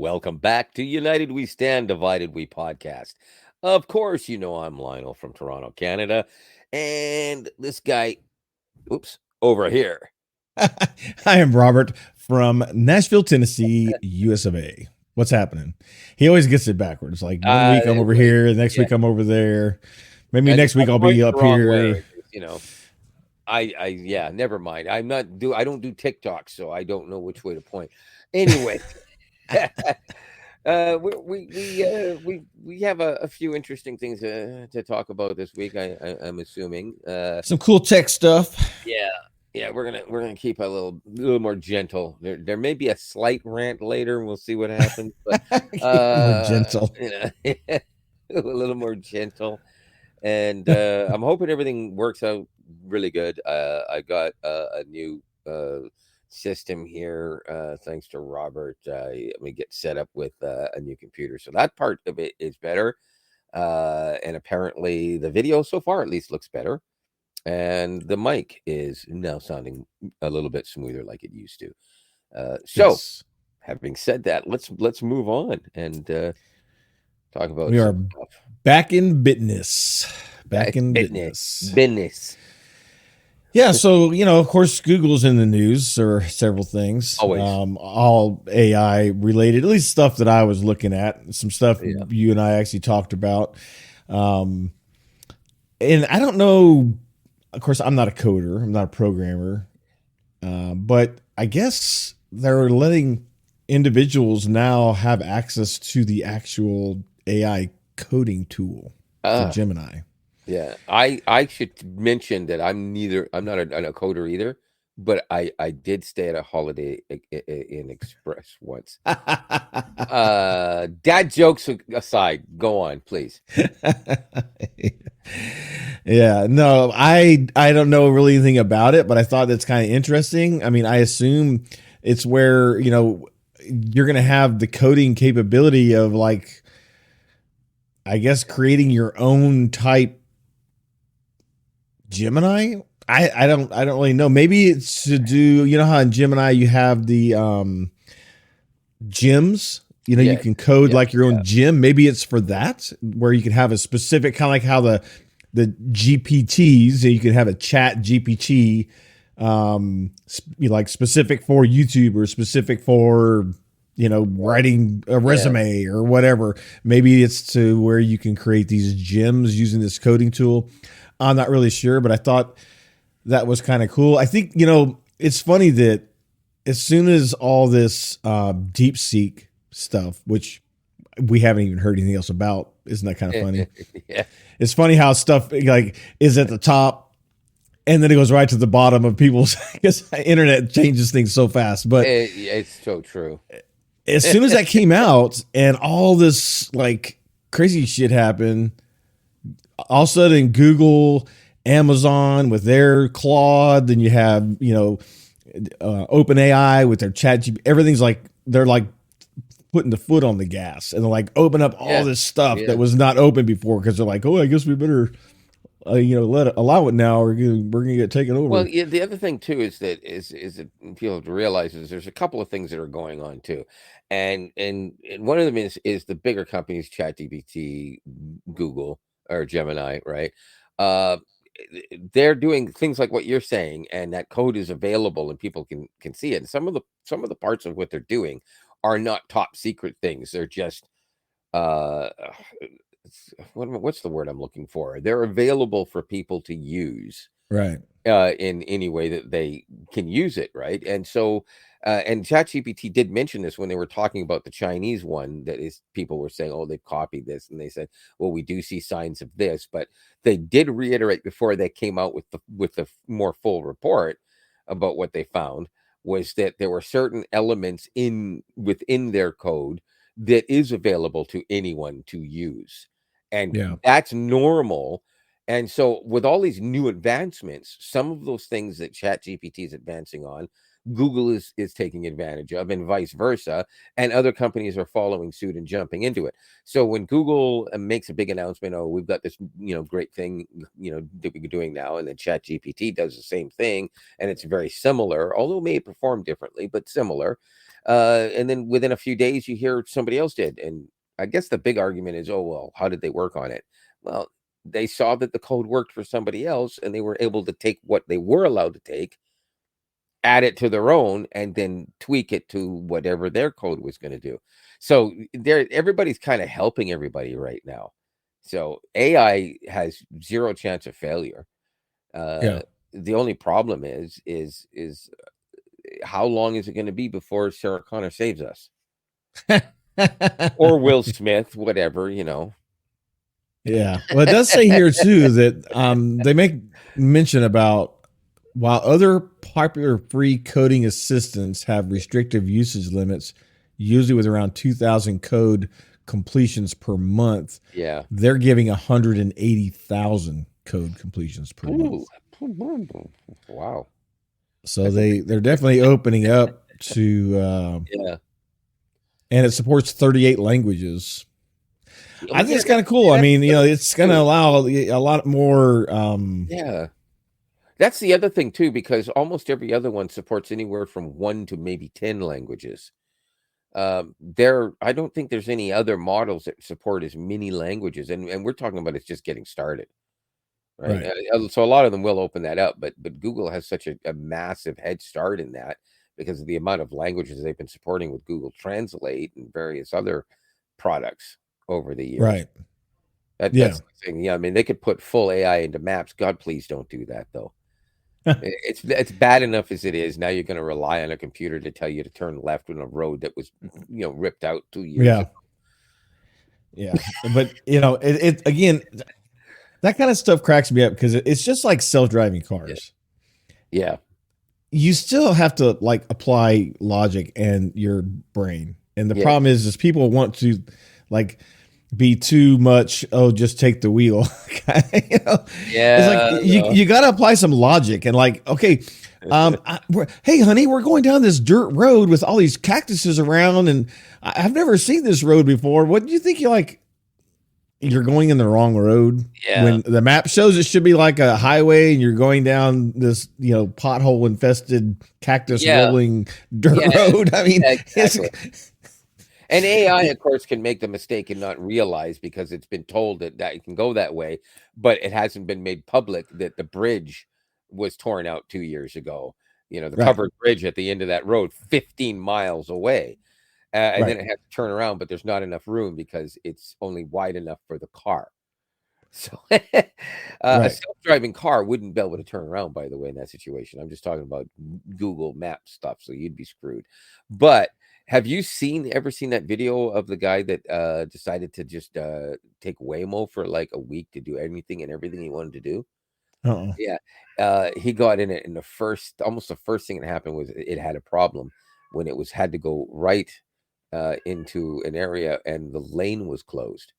Welcome back to United We Stand, Divided We podcast. Of course, you know I'm Lionel from Toronto, Canada. And this guy, over here. I am Robert from Nashville, Tennessee, US of A. What's happening? He always gets it backwards. Like one week I'm over here, the next week I'm over there. Maybe next week I'll be up here. Never mind. I don't do TikTok, so I don't know which way to point. Anyway. We have a few interesting things to talk about this week. I'm assuming some cool tech stuff. Yeah, we're gonna keep a little more gentle. There may be a slight rant later, and we'll see what happens. But more gentle, a little more gentle, and I'm hoping everything works out really good. I got a new system here thanks to Robert. We get set up with a new computer, so that part of it is better, and apparently the video so far at least looks better, and the mic is now sounding a little bit smoother like it used to. Yes. Having said that, let's move on and talk about we are stuff. Back in business. Business. Yeah, so of course, Google's in the news or several things. Always. All AI related, at least stuff that I was looking at. Some stuff you and I actually talked about. And I don't know. Of course, I'm not a coder. I'm not a programmer. But I guess they're letting individuals now have access to the actual AI coding tool for Gemini. Yeah, I should mention that I'm not a coder either, but I did stay at a Holiday Inn Express once. Dad jokes aside, go on, please. Yeah, no, I don't know really anything about it, but I thought that's kind of interesting. I mean, I assume it's where, you're going to have the coding capability of, like, I guess creating your own type Gemini. I don't really know. Maybe it's to do, how in Gemini you have the gems, you can code like your own gem. Maybe it's for that, where you can have a specific, kind of like how the GPTs, you can have a chat GPT, like specific for YouTube or specific for, writing a resume or whatever. Maybe it's to where you can create these gems using this coding tool. I'm not really sure, but I thought that was kind of cool. I think, it's funny that as soon as all this DeepSeek stuff, which we haven't even heard anything else about, isn't that kind of funny? Yeah. It's funny how stuff like is at the top and then it goes right to the bottom of people's, because internet changes things so fast. But it's so true. As soon as that came out and all this like crazy shit happened, all of a sudden Google, Amazon with their Claude, then you have, OpenAI with their ChatGPT. Everything's like, they're like putting the foot on the gas and they're like open up all this stuff that was not open before, because they're like, oh, I guess we better, allow it now, or we're gonna get taken over. Well, the other thing too is that people have to realize is there's a couple of things that are going on too, and one of them is the bigger companies, ChatGPT, Google, or Gemini, right? They're doing things like what you're saying, and that code is available and people can see it. And some of the parts of what they're doing are not top secret things. They're just what's the word I'm looking for? They're available for people to use, right? In any way that they can use it, right? And so and ChatGPT did mention this when they were talking about the Chinese one, that is, people were saying, oh, they've copied this, and they said, well, we do see signs of this, but they did reiterate before they came out with the more full report about what they found, was that there were certain elements within their code that is available to anyone to use, and that's normal. And so with all these new advancements, some of those things that ChatGPT is advancing on Google is taking advantage of, and vice versa, and other companies are following suit and jumping into it. So when Google makes a big announcement, oh, we've got this great thing that we're doing now, and then ChatGPT does the same thing, and it's very similar, although it may perform differently, but similar. And then within a few days, you hear somebody else did, and I guess the big argument is, oh well, how did they work on it? Well, they saw that the code worked for somebody else, and they were able to take what they were allowed to take, add it to their own, and then tweak it to whatever their code was going to do. So everybody's kind of helping everybody right now. So AI has zero chance of failure. Yeah. The only problem is how long is it going to be before Sarah Connor saves us, or Will Smith, whatever, Yeah. Well, it does say here too that they make mention about while other popular free coding assistants have restrictive usage limits, usually with around 2,000 code completions per month, Yeah. they're giving 180,000 code completions per month. Wow. So they're definitely opening up to Yeah. and it supports 38 languages. I think it's kind of cool. I mean, it's going to allow a lot more. Yeah. That's the other thing too, because almost every other one supports anywhere from 1 to maybe 10 languages. I don't think there's any other models that support as many languages, and we're talking about it's just getting started, right? So a lot of them will open that up, but Google has such a massive head start in that because of the amount of languages they've been supporting with Google Translate and various other products over the years. Right. That's the thing. Yeah, I mean, they could put full AI into maps. God, please don't do that, though. It's bad enough as it is. Now you're going to rely on a computer to tell you to turn left on a road that was, ripped out 2 years ago. Yeah. But, it again, that kind of stuff cracks me up because it's just like self-driving cars. Yeah. You still have to apply logic and your brain. And the problem is people want to be too much. Oh, just take the wheel. Yeah. It's you got to apply some logic and okay. Hey, honey, we're going down this dirt road with all these cactuses around, and I've never seen this road before. What do you think? You're going in the wrong road. Yeah. When the map shows it should be like a highway, and you're going down this pothole infested cactus rolling dirt road. I mean, exactly. And AI, of course, can make the mistake and not realize because it's been told that it can go that way, but it hasn't been made public that the bridge was torn out 2 years ago. The covered bridge at the end of that road, 15 miles away. And then it has to turn around, but there's not enough room because it's only wide enough for the car. So a self-driving car wouldn't be able to turn around, by the way, in that situation. I'm just talking about Google Maps stuff, so you'd be screwed. But have you ever seen that video of the guy that decided to just take Waymo for a week to do anything and everything he wanted to do? Yeah. He got in it, and almost the first thing that happened was it had a problem when it had to go right into an area and the lane was closed.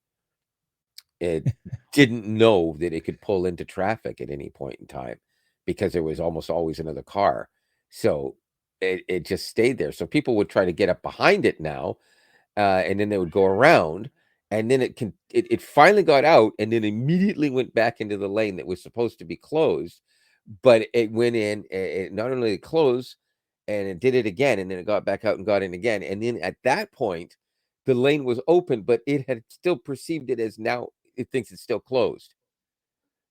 It didn't know that it could pull into traffic at any point in time because there was almost always another car. So it just stayed there. So people would try to get up behind it now, and then they would go around, and then it finally got out, and then immediately went back into the lane that was supposed to be closed. But it went in, it not only closed, and it did it again, and then it got back out and got in again. And then at that point, the lane was open, but it had still perceived it as now it thinks it's still closed.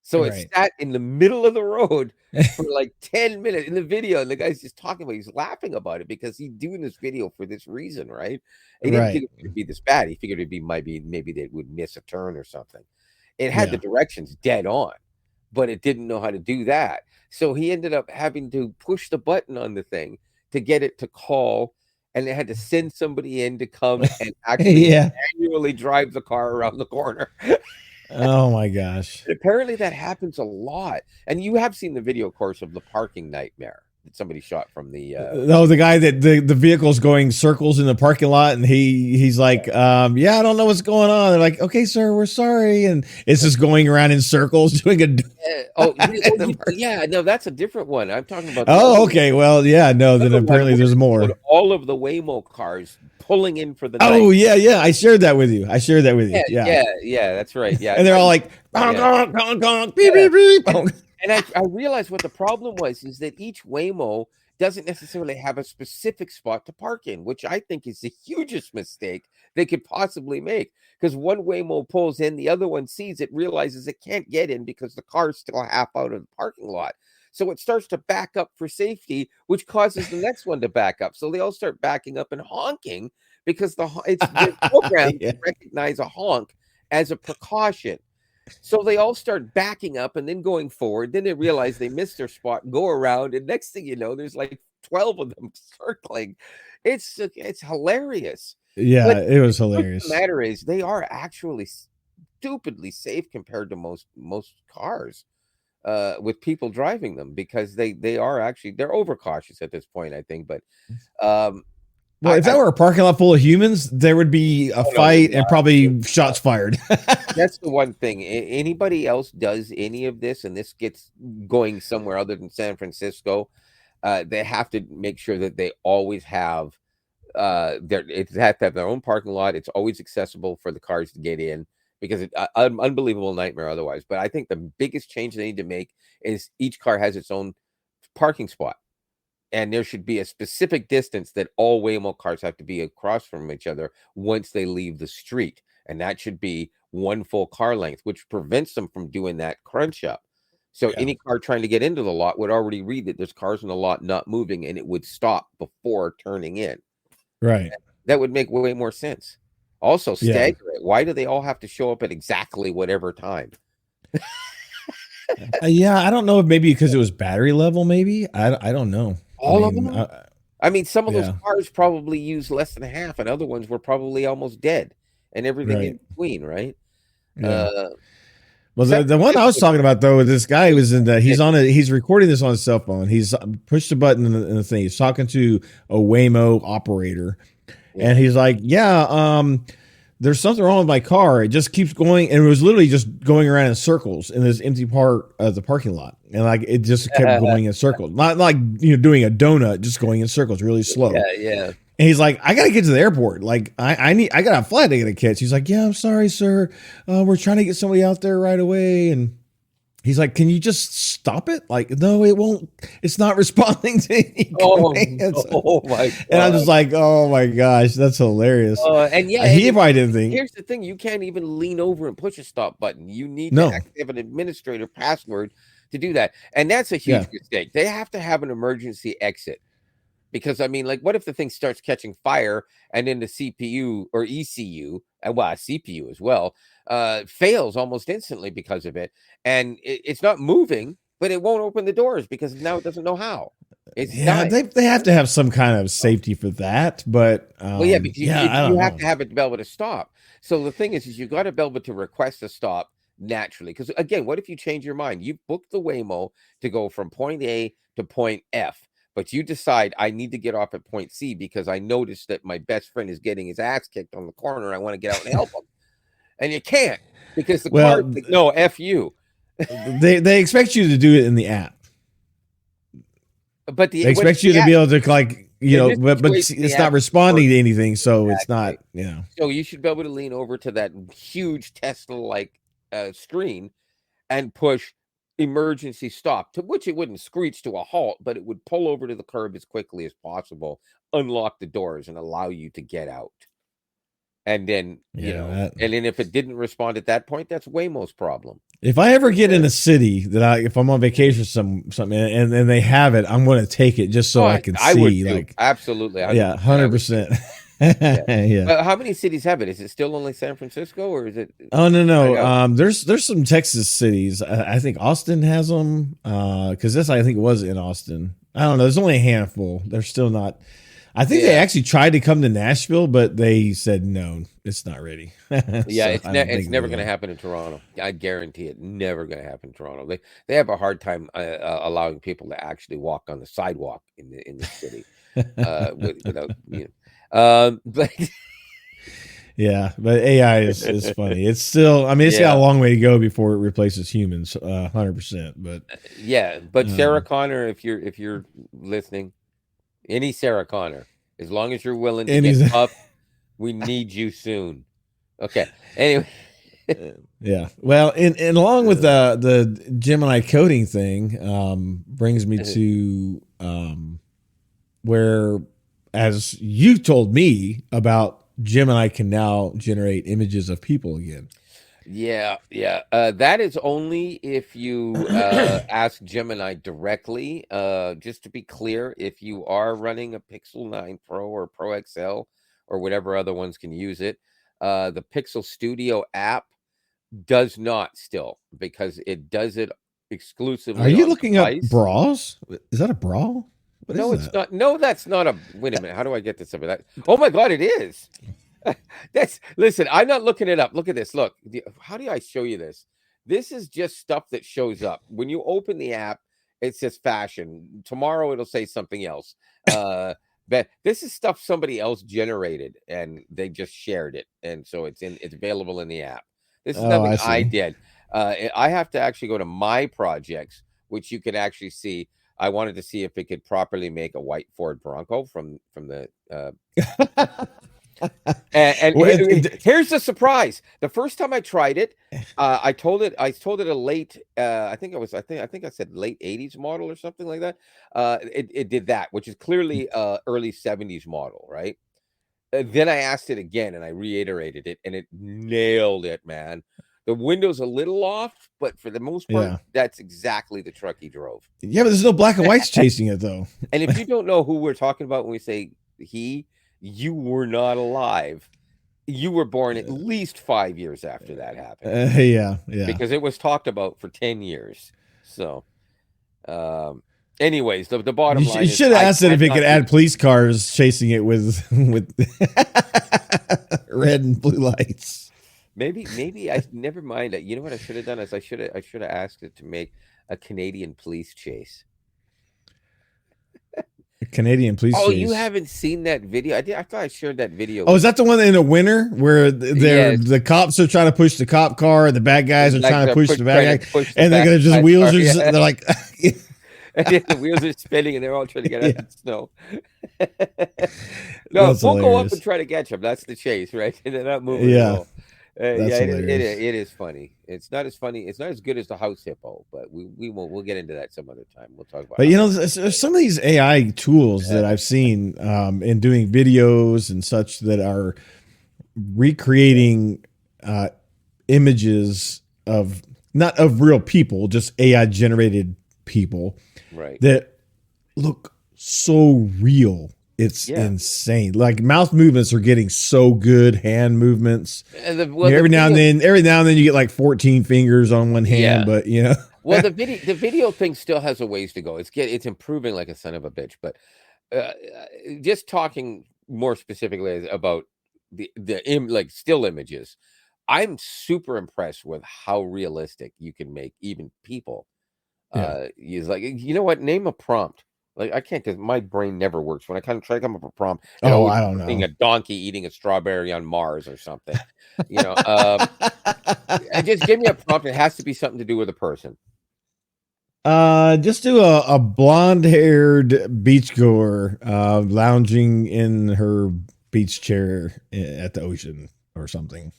So it sat in the middle of the road for 10 minutes in the video. And the guy's just talking about he's laughing about it because he's doing this video for this reason, right? He didn't think it would be this bad. He figured it'd be maybe they would miss a turn or something. It had the directions dead on, but it didn't know how to do that. So he ended up having to push the button on the thing to get it to call, and they had to send somebody in to come and actually manually drive the car around the corner. Oh my gosh. And apparently that happens a lot. And you have seen the video, of course, of the parking nightmare somebody shot from the. No, the guy that the vehicle's going circles in the parking lot, and he's like, yeah, I don't know what's going on. They're like, okay, sir, we're sorry, and it's just going around in circles doing a. Yeah, no, that's a different one. I'm talking about. Oh, okay, well, yeah, no, then apparently there's more. All of the Waymo cars pulling in for the night. Oh yeah, I shared that with you. Yeah, that's right. Yeah, and they're all like, gong, beep, beep, beep. And I realized what the problem was is that each Waymo doesn't necessarily have a specific spot to park in, which I think is the hugest mistake they could possibly make. Because one Waymo pulls in, the other one sees it, realizes it can't get in because the car's still half out of the parking lot. So it starts to back up for safety, which causes the next one to back up. So they all start backing up and honking because it's programmed to recognize a honk as a precaution. So they all start backing up and then going forward. Then they realize they missed their spot and go around. And next thing you know, there's like 12 of them circling. It's hilarious. Yeah, but it was hilarious. The matter is, they are actually stupidly safe compared to most cars with people driving them, because they are actually, they're overcautious at this point, I think. But well, if that were a parking lot full of humans, there would be a fight and probably shots fired. That's the one thing. Anybody else does any of this, and this gets going somewhere other than San Francisco, they have to make sure that they always have they have to have their own parking lot. It's always accessible for the cars to get in, because it's an unbelievable nightmare otherwise. But I think the biggest change they need to make is each car has its own parking spot. And there should be a specific distance that all Waymo cars have to be across from each other once they leave the street. And that should be one full car length, which prevents them from doing that crunch up. So any car trying to get into the lot would already read that there's cars in the lot not moving, and it would stop before turning in. Right. That would make way more sense. Also, stagger it. Why do they all have to show up at exactly whatever time? I don't know if maybe because it was battery level, maybe. I don't know. All of them? I mean, some of those cars probably use less than half, and other ones were probably almost dead, and everything in between, right? Yeah. Well, the one I was talking about, though, this guy was in the, he's recording this on his cell phone. He's pushed a button in the thing. He's talking to a Waymo operator, and he's like, there's something wrong with my car. It just keeps going, and it was literally just going around in circles in this empty part of the parking lot, and like it just kept going in circles, not like doing a donut, just going in circles, really slow. Yeah. And he's like, I gotta get to the airport. Like I got a flight I gotta catch. He's like, yeah, I'm sorry, sir. We're trying to get somebody out there right away. And he's like, can you just stop it? Like, no, it won't. It's not responding to any commands. Oh my God. And I'm just like, oh my gosh, that's hilarious. And he probably didn't think. Here's the thing: you can't even lean over and push a stop button. You need to have an administrator password to do that, and that's a huge mistake. They have to have an emergency exit. Because, I mean, like, what if the thing starts catching fire and then the CPU or ECU, and CPU as well, fails almost instantly because of it? And it's not moving, but it won't open the doors because now it doesn't know how. They have to have some kind of safety for that. But, but you have to have it to be able to stop. So the thing is you got to be able to request a stop naturally. Because, again, what if you change your mind? You booked the Waymo to go from point A to point F. But you decide I need to get off at point C because I noticed that my best friend is getting his ass kicked on the corner. And I want to get out and help him. And you can't because the car, no, F you. They expect you to do it in the app. But they expect you to be able to, like, but it's not responding to anything. So it's not, So you should be able to lean over to that huge Tesla-like screen and push emergency stop, to which it wouldn't screech to a halt, but it would pull over to the curb as quickly as possible, unlock the doors, and allow you to get out. And then and then if it didn't respond at that point, that's Waymo's problem. If I ever get in a city if I'm on vacation or something and they have it, I'm going to take it just so I can see. Like, absolutely, 100%. How many cities have it? Is it still only San Francisco, or is it? Oh no. There's some Texas cities. I think Austin has them because this I think was in Austin. I don't know. There's only a handful. They're still not. I think they actually tried to come to Nashville, but they said no, it's not ready. Yeah, So I don't it's think never they going to are. happen in Toronto. I guarantee it. Never going to happen in Toronto. They have a hard time allowing people to actually walk on the sidewalk in the city without but Yeah, but AI is funny. It's still, I mean, it's got a yeah. long way to go before it replaces humans, 100%. But Yeah, but Sarah um, Connor, if you're listening, any Sarah Connor, as long as you're willing to and get he's tough, we need you soon. Okay. Anyway, yeah. Well, and along with the Gemini coding thing, brings me to where, as you told me about, Gemini can now generate images of people again. yeah, yeah. That is only if you ask Gemini directly. Just to be clear, if you are running a Pixel 9 Pro or Pro XL or whatever other ones can use it, the Pixel Studio app does not still, because it does it Are exclusively you on looking up device. bras? Is that a bra? What is No, it's that? not. No, that's not a. Wait a minute. How do I get this over that? Oh my God, it is. That's listen. I'm not looking it up. Look at this. Look. How do I show you this? This is just stuff that shows up when you open the app. It says fashion. Tomorrow it'll say something else. But this is stuff somebody else generated and they just shared it, and so it's available in the app. This is Oh, nothing I I see. did. I have to actually go to my projects, which you can actually see. I wanted to see if it could properly make a white Ford Bronco from the and Well, here's the surprise. The first time I tried it, I told it a late I think I said late 80s model or something like that. It did that, which is clearly early 70s model, right? Then I asked it again and I reiterated it and it nailed it, man. The window's a little off, but for the most part, yeah. that's exactly the truck he drove. Yeah, but there's no black and whites chasing it though. And if you don't know who we're talking about when we say he, you were not alive. You were born at least 5 years after that happened, Yeah, yeah. because it was talked about for 10 years. So, um, anyways, the bottom You line is should have I asked it if it could cannot add use. police cars chasing it with red and blue lights. Maybe I never mind. You know what I should have done is I should have asked it to make a Canadian police chase. A Canadian police Oh, you chase. haven't seen that video? I thought I shared that video Oh, is with that the one in the winter where Yes, the cops are trying to push the cop car and the bad guys are like trying to they're push the trying bad to guy, push the and back they're just guy's wheels car. are just, Yeah. they're like And then the wheels are spinning and they're all trying to get out yeah, of the snow. No, that's we'll go up and hilarious. try to catch them. That's the chase, right? And they're not moving at Yeah, all. that's Yeah, hilarious. it is funny. It's not as funny. It's not as good as the house hippo, but we'll get into that some other time. We'll talk about But how you know, much. there's some of these AI tools that I've seen in doing videos and such that are recreating uh, images of, not of real people, just AI generated people Right. that look so real. It's Yeah. insane. Like mouth movements are getting so good, hand movements. And You know, the video. every now and then you get like 14 fingers on one hand, Yeah. but you know. Well, the video thing still has a ways to go. It's improving like a son of a bitch, but just talking more specifically about like still images, I'm super impressed with how realistic you can make even people. Yeah. He's like, you know what? Name a prompt. Like I can't, because my brain never works when I kind of try to come up with a prompt. It Oh, always I ends don't up being know. a donkey eating a strawberry on Mars or something. You know, just give me a prompt. It has to be something to do with a person. Just do a blonde haired beachgoer lounging in her beach chair at the ocean or something.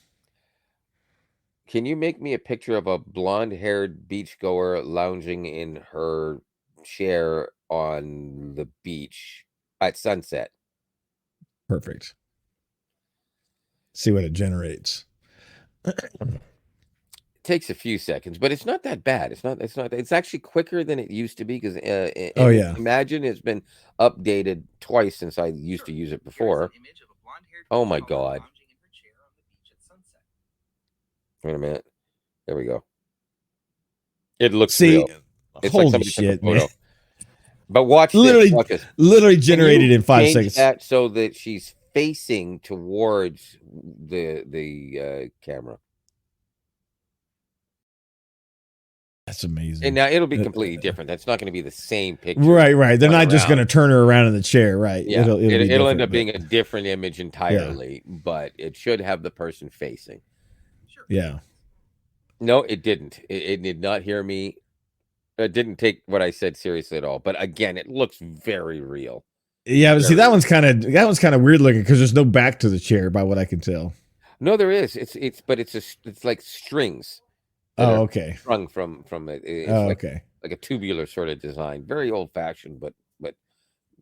Can you make me a picture of a blonde-haired beachgoer lounging in her chair on the beach at sunset? Perfect. See what it generates. Takes a few seconds, but it's not that bad. It's actually quicker than it used to be, because Oh yeah. Imagine it's been updated twice since I used to use it before. Oh my God. Wait a minute. There we go. It looks See, real. It's like holy somebody took a shit, man. photo. But watch this. Literally, Watch this. literally Can you generated in 5 change seconds. that so that she's facing towards the camera? That's And amazing. now it'll be completely different. That's not going to be the same picture Right, right. They're going not just going around. to turn her around in the chair, right? Yeah, It'll be it'll end different, up but being a different image yeah, entirely, but it should have the person facing. yeah. No, it didn't. It did not hear me. It didn't take what I said seriously at all. But again, it looks very real. Yeah, but see, Very real. that one's kind of weird looking because there's no back to the chair, by what I can tell. No, there is. But it's like strings that Oh, are okay. sprung from it. It's Oh, okay. like a tubular sort of design, very old fashioned, but Yeah.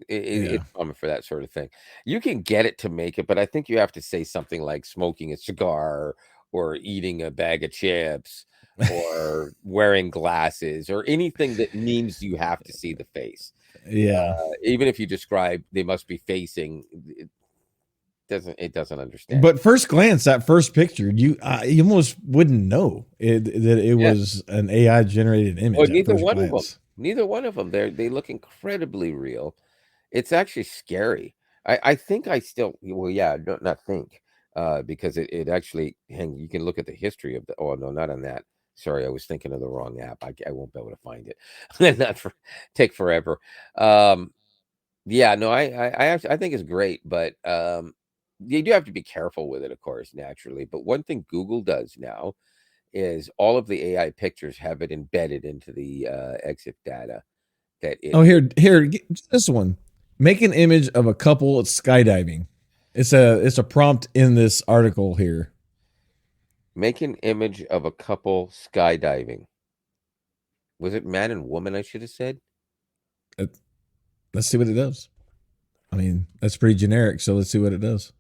it's common for that sort of thing. You can get it to make it, but I think you have to say something like smoking a cigar or eating a bag of chips or wearing glasses or anything that means you have to see the face. Yeah. Even if you describe they must be facing, it doesn't understand. But first glance, that first picture, you almost wouldn't know that it Yeah. was an AI generated image. Well, At neither first one of them. glance. Neither one of them. They look incredibly real. It's actually scary. I think I still well, yeah, no, not think, because it actually hang. You can look at the history of the. Oh no, not on that. Sorry, I was thinking of the wrong app. I won't be able to find it. Not for take forever. Yeah, no, I think it's great, but you do have to be careful with it, of course, naturally. But one thing Google does now is all of the AI pictures have it embedded into the exit data that Oh, it here, this one. Make an image of a couple skydiving. It's a prompt in this article here. make an image of a couple skydiving. Was it man and woman? I should have said. Let's see what it does. I mean, that's pretty generic, so let's see what it does.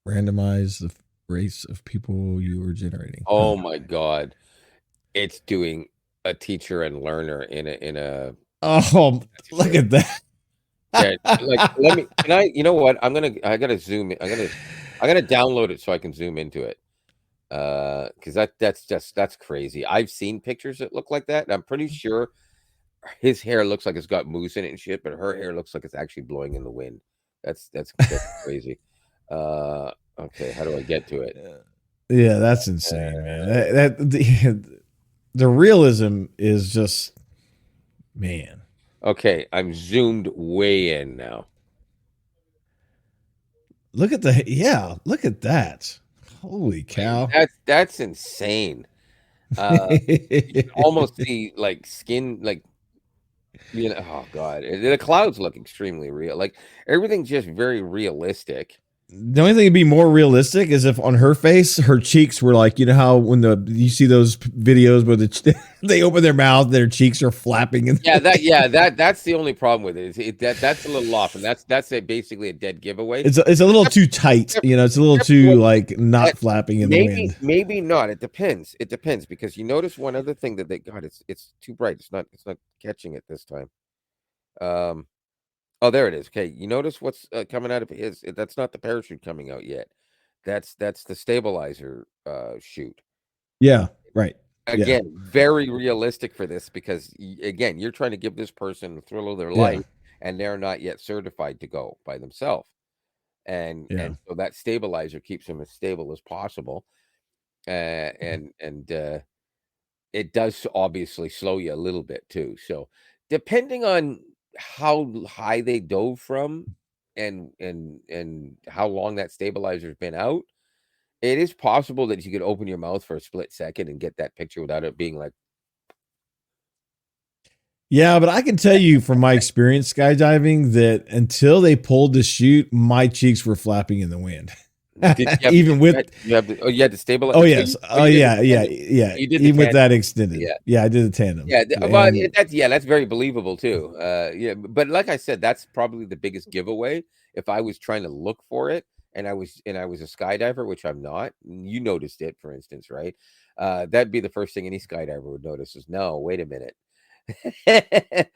Randomize the race of people you were generating. Oh my God. It's doing a teacher and learner in a Oh, look at that. yeah, like can I you know what? I gotta zoom in. I gotta download it so I can zoom into it. Because that's crazy. I've seen pictures that look like that, and I'm pretty sure his hair looks like it's got mousse in it and shit, but her hair looks like it's actually blowing in the wind. That's crazy. Okay, how do I get to it? Yeah, that's insane, man. The realism is just, man. Okay, I'm zoomed way in now. Look at look at that. Holy cow. That's insane. You can almost see like skin, like oh God, the clouds look extremely real. Like everything's just very realistic. The only thing that'd be more realistic is if on her face, her cheeks were like, you know how when you see those videos where they open their mouth, their cheeks are flapping. And That's the only problem with it. That's a little off, and that's basically a dead giveaway. It's a little too tight, you know. It's a little too like not flapping in the wind. Maybe not. It depends. It depends because you notice one other thing that it's too bright. It's not catching it this time. Oh, there it is. Okay, you notice what's coming out of his? That's not the parachute coming out yet. That's the stabilizer chute. Yeah, right. Again, very realistic for this because again, you're trying to give this person the thrill of their life, and they're not yet certified to go by themselves, and so that stabilizer keeps them as stable as possible, and it does obviously slow you a little bit too. So depending on how high they dove from and how long that stabilizer's been out, it is possible that you could open your mouth for a split second and get that picture without it being like. Yeah, but I can tell you from my experience skydiving that until they pulled the chute, my cheeks were flapping in the wind. Even with you had to stabilize. Oh yes, yeah. Even with that extended, yeah, I did the tandem. Yeah, well, that's very believable too. Yeah, but like I said, that's probably the biggest giveaway. If I was trying to look for it, and I was a skydiver, which I'm not, you noticed it, for instance, right? That'd be the first thing any skydiver would notice is, no, wait a minute.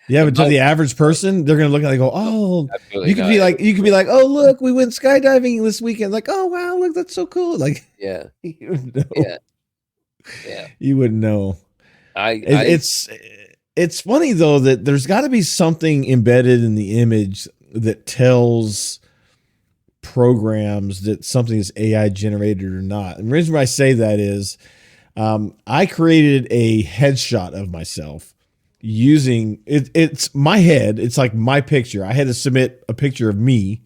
Yeah, but to the average person, they're gonna look at it and go, "Oh, you could be like, oh, look, we went skydiving this weekend." Like, "Oh, wow, look, that's so cool!" Like, yeah, no. yeah. Yeah. You wouldn't know. I It, I it's funny though that there's got to be something embedded in the image that tells programs that something is AI generated or not. And the reason why I say that is I created a headshot of myself using it. It's my head. It's like my picture. I had to submit a picture of me,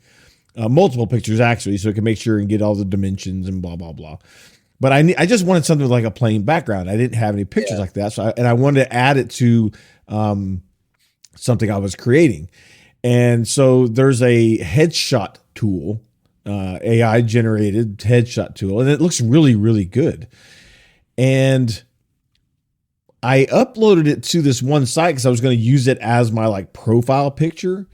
multiple pictures actually, so it can make sure and get all the dimensions and blah blah blah. But I just wanted something with like a plain background. I didn't have any pictures yeah. like that, so I wanted to add it to um, something I was creating. And so there's a headshot tool, AI generated headshot tool, and it looks really really good. And I uploaded it to this one site because I was going to use it as my like profile picture,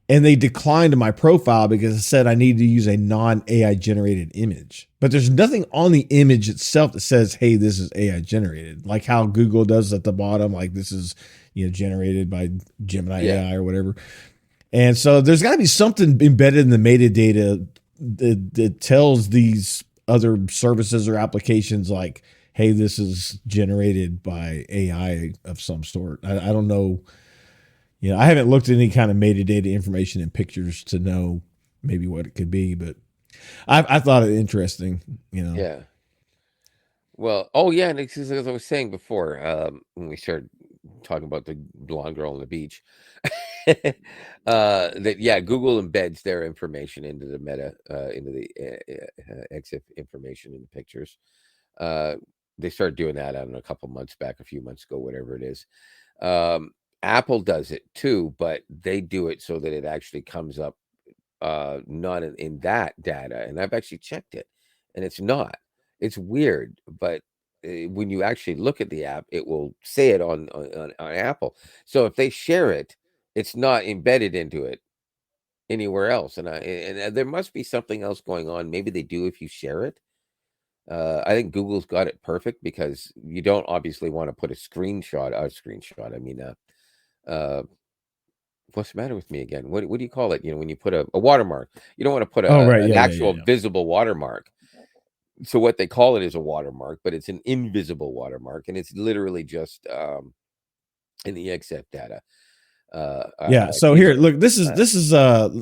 and they declined my profile because it said I needed to use a non AI generated image. But there's nothing on the image itself that says, "Hey, this is AI generated," like how Google does at the bottom, like this is generated by Gemini Yeah. AI or whatever. And so there's got to be something embedded in the metadata that tells these other services or applications like, hey, this is generated by AI of some sort. I don't know. I haven't looked at any kind of metadata information in pictures to know maybe what it could be, but I thought it interesting. Yeah. Well, oh yeah, and it's as I was saying before, when we started talking about the blonde girl on the beach, that yeah, Google embeds their information into the meta, into the EXIF information in the pictures. Uh, they started doing that, I don't know, a couple months back, a few months ago, whatever it is. Apple does it too, but they do it so that it actually comes up not in that data. And I've actually checked it, and it's not. It's weird, but when you actually look at the app, it will say it on Apple. So if they share it, it's not embedded into it anywhere else. And there must be something else going on. Maybe they do if you share it. I think Google's got it perfect because you don't obviously want to put a screenshot. I mean, uh, what's the matter with me again? What do you call it? When you put a watermark, you don't want to put Oh, right. an Yeah, yeah, yeah, actual yeah. visible watermark. So what they call it is a watermark, but it's an invisible watermark, and it's literally just in the EXIF data. Yeah. So You here, know, look, this is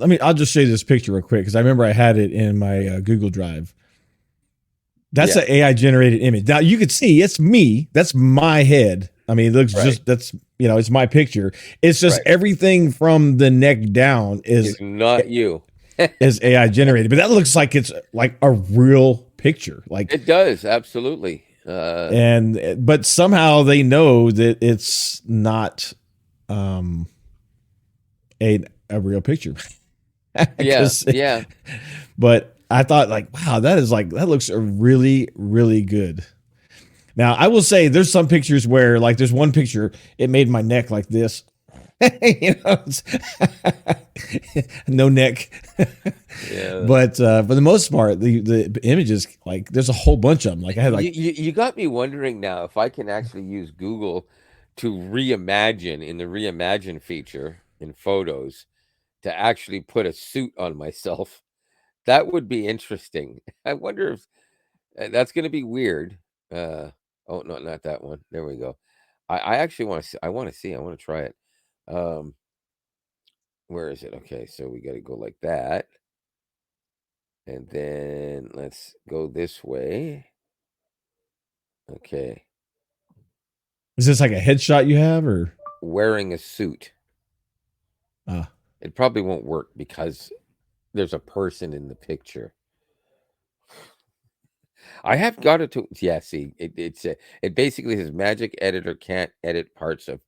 I mean, I'll just show you this picture real quick because I remember I had it in my Google Drive. That's yeah, an AI generated image. Now you could see it's me. That's my head. I mean, it looks right, just it's my picture. It's just right. everything from the neck down It's not you. is AI generated, but that looks like it's like a real picture. Like, It does absolutely. and but somehow they know that it's not um a real picture. Yeah, Because yeah, but I thought like, wow, that looks really really good. Now I will say there's some pictures where like there's one picture it made my neck like this. No neck. yeah. But for the most part, the images, like there's a whole bunch of them. Like I had You, like, you you got me wondering now if I can actually use Google to reimagine in the reimagine feature in photos to actually put a suit on myself. That would be interesting. I wonder if that's going to be weird. Oh no, not that one. There we go. I actually want to see. I want to see. I want to try it. Um, where is it? Okay, so we got to go like that, and then let's go this way. Okay, is this like a headshot you have or wearing a suit. uh It probably won't work because there's a person in the picture. I have got it to yeah. See, it basically says magic editor can't edit parts of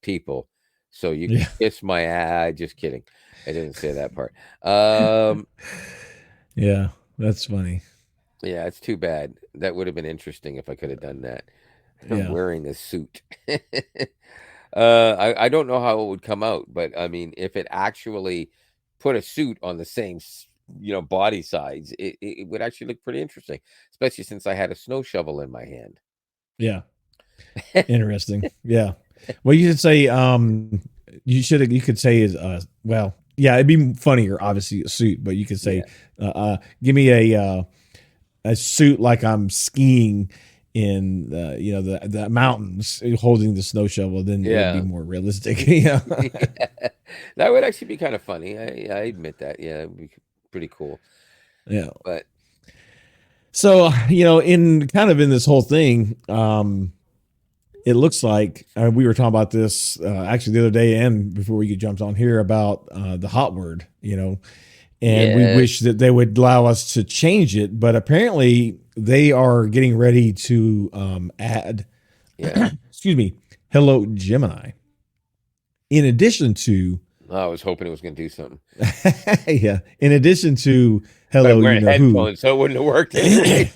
people, so you can yeah. kiss my ass. Just kidding. I didn't say that part. Um, Yeah, that's funny. yeah, it's too bad. That would have been interesting if I could have done that. I'm Yeah. wearing a suit. I don't know how it would come out, but I mean, if it actually put a suit on the same, body size, it would actually look pretty interesting, especially since I had a snow shovel in my hand. Yeah. Interesting. Yeah. Well, you should say you could say is well, yeah, it'd be funnier obviously a suit, but you could say Yeah. give me a suit like I'm skiing in the mountains holding the snow shovel, then it would be Yeah. more realistic. Yeah. Yeah. That would actually be kind of funny. I admit that. Yeah, it'd be pretty cool. Yeah. But So, in kind of in this whole thing, it looks like we were talking about this actually the other day and before we jumped on here about the hot word, and we yeah, wish that they would allow us to change it, but apparently they are getting ready to add, yeah. excuse me, Hello Gemini, in addition to, I was hoping it was going to do something. yeah, in addition to But I'm Hello, you wearing know who. headphones, so it wouldn't have worked anyway.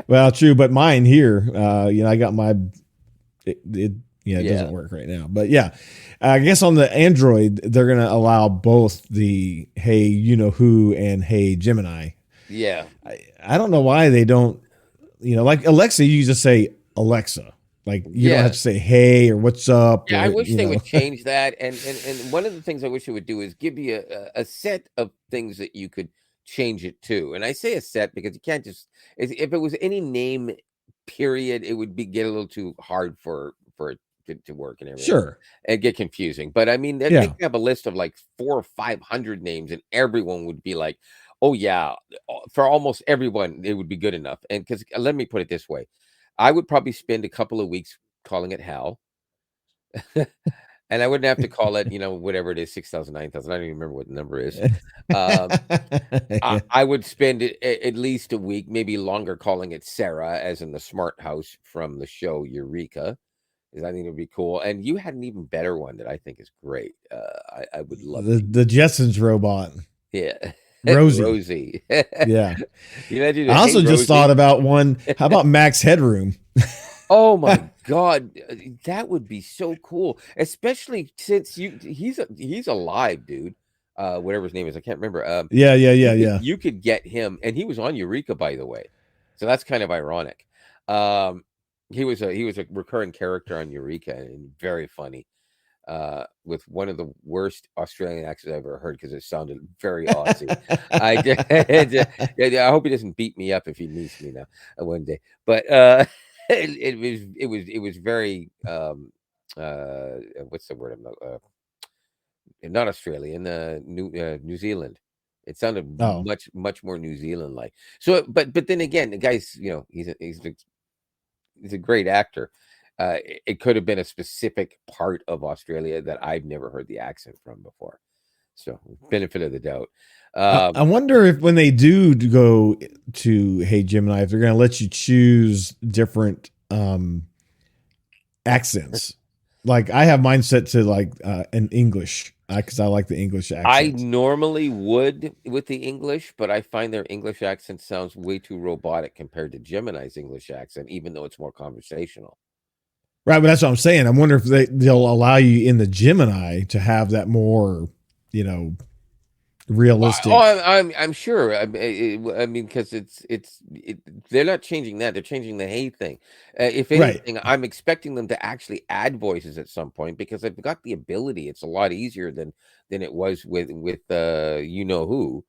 Well, true, but mine here, I got my it it Yeah, doesn't work right now, but yeah, I guess on the Android they're gonna allow both the Hey You Know Who and Hey Gemini. yeah, I don't know why they don't, like Alexa, you just say Alexa, like you don't have yeah. to say Hey or What's up Yeah, I or wish they would change that. And one of the things I wish it would do is give you a set of things that you could change it to. And I say a set because you can't just if it was any name period, it would be get a little too hard for it to work and everything Sure, and get confusing. But I mean, they yeah, could have a list of like 400 or 500 names, and everyone would be like, "Oh yeah," for almost everyone, it would be good enough. And because let me put it this way, I would probably spend a couple of weeks calling it Hal. And I wouldn't have to call it, whatever it is, 6,000, 9,000. I don't even remember what the number is. Um, I, yeah. I would spend at least a week, maybe longer, calling it Sarah, as in the smart house from the show Eureka, because I think it would be cool. And you had an even better one that I think is great. I would love the to. the Jetsons robot, Yeah. Rosie. Rosie. Yeah, You know, dude, I hey, also just thought Rosie. about one. How about Max Headroom? Oh my God, that would be so cool, especially since he's alive, dude. Whatever his name is, I can't remember. Yeah, yeah, yeah, You could yeah. you could get him, and he was on Eureka, by the way, so that's kind of ironic. Um, he was a recurring character on Eureka and very funny. With one of the worst Australian accents I've ever heard because it sounded very Aussie. I did, yeah, I hope he doesn't beat me up if he meets me now one day. But it was very what's the word? Not Australian, New Zealand. It sounded Oh, much more New Zealand like. So, but then again, the guy's he's a great actor. It could have been a specific part of Australia that I've never heard the accent from before. So, benefit of the doubt. I wonder if when they do go to Hey Gemini, if they're going to let you choose different accents. Like I have mine set to like an English because I like the English I accents. normally would with the English, but I find their English accent sounds way too robotic compared to Gemini's English accent, even though it's more conversational. Right, but that's what I'm saying. I wonder if they'll allow you in the Gemini to have that more, you know, Oh, realistic. I'm sure. I mean, because they're not changing that; they're changing the hey thing. If Right. anything, I'm expecting them to actually add voices at some point because they've got the ability. It's a lot easier than it was with you know who.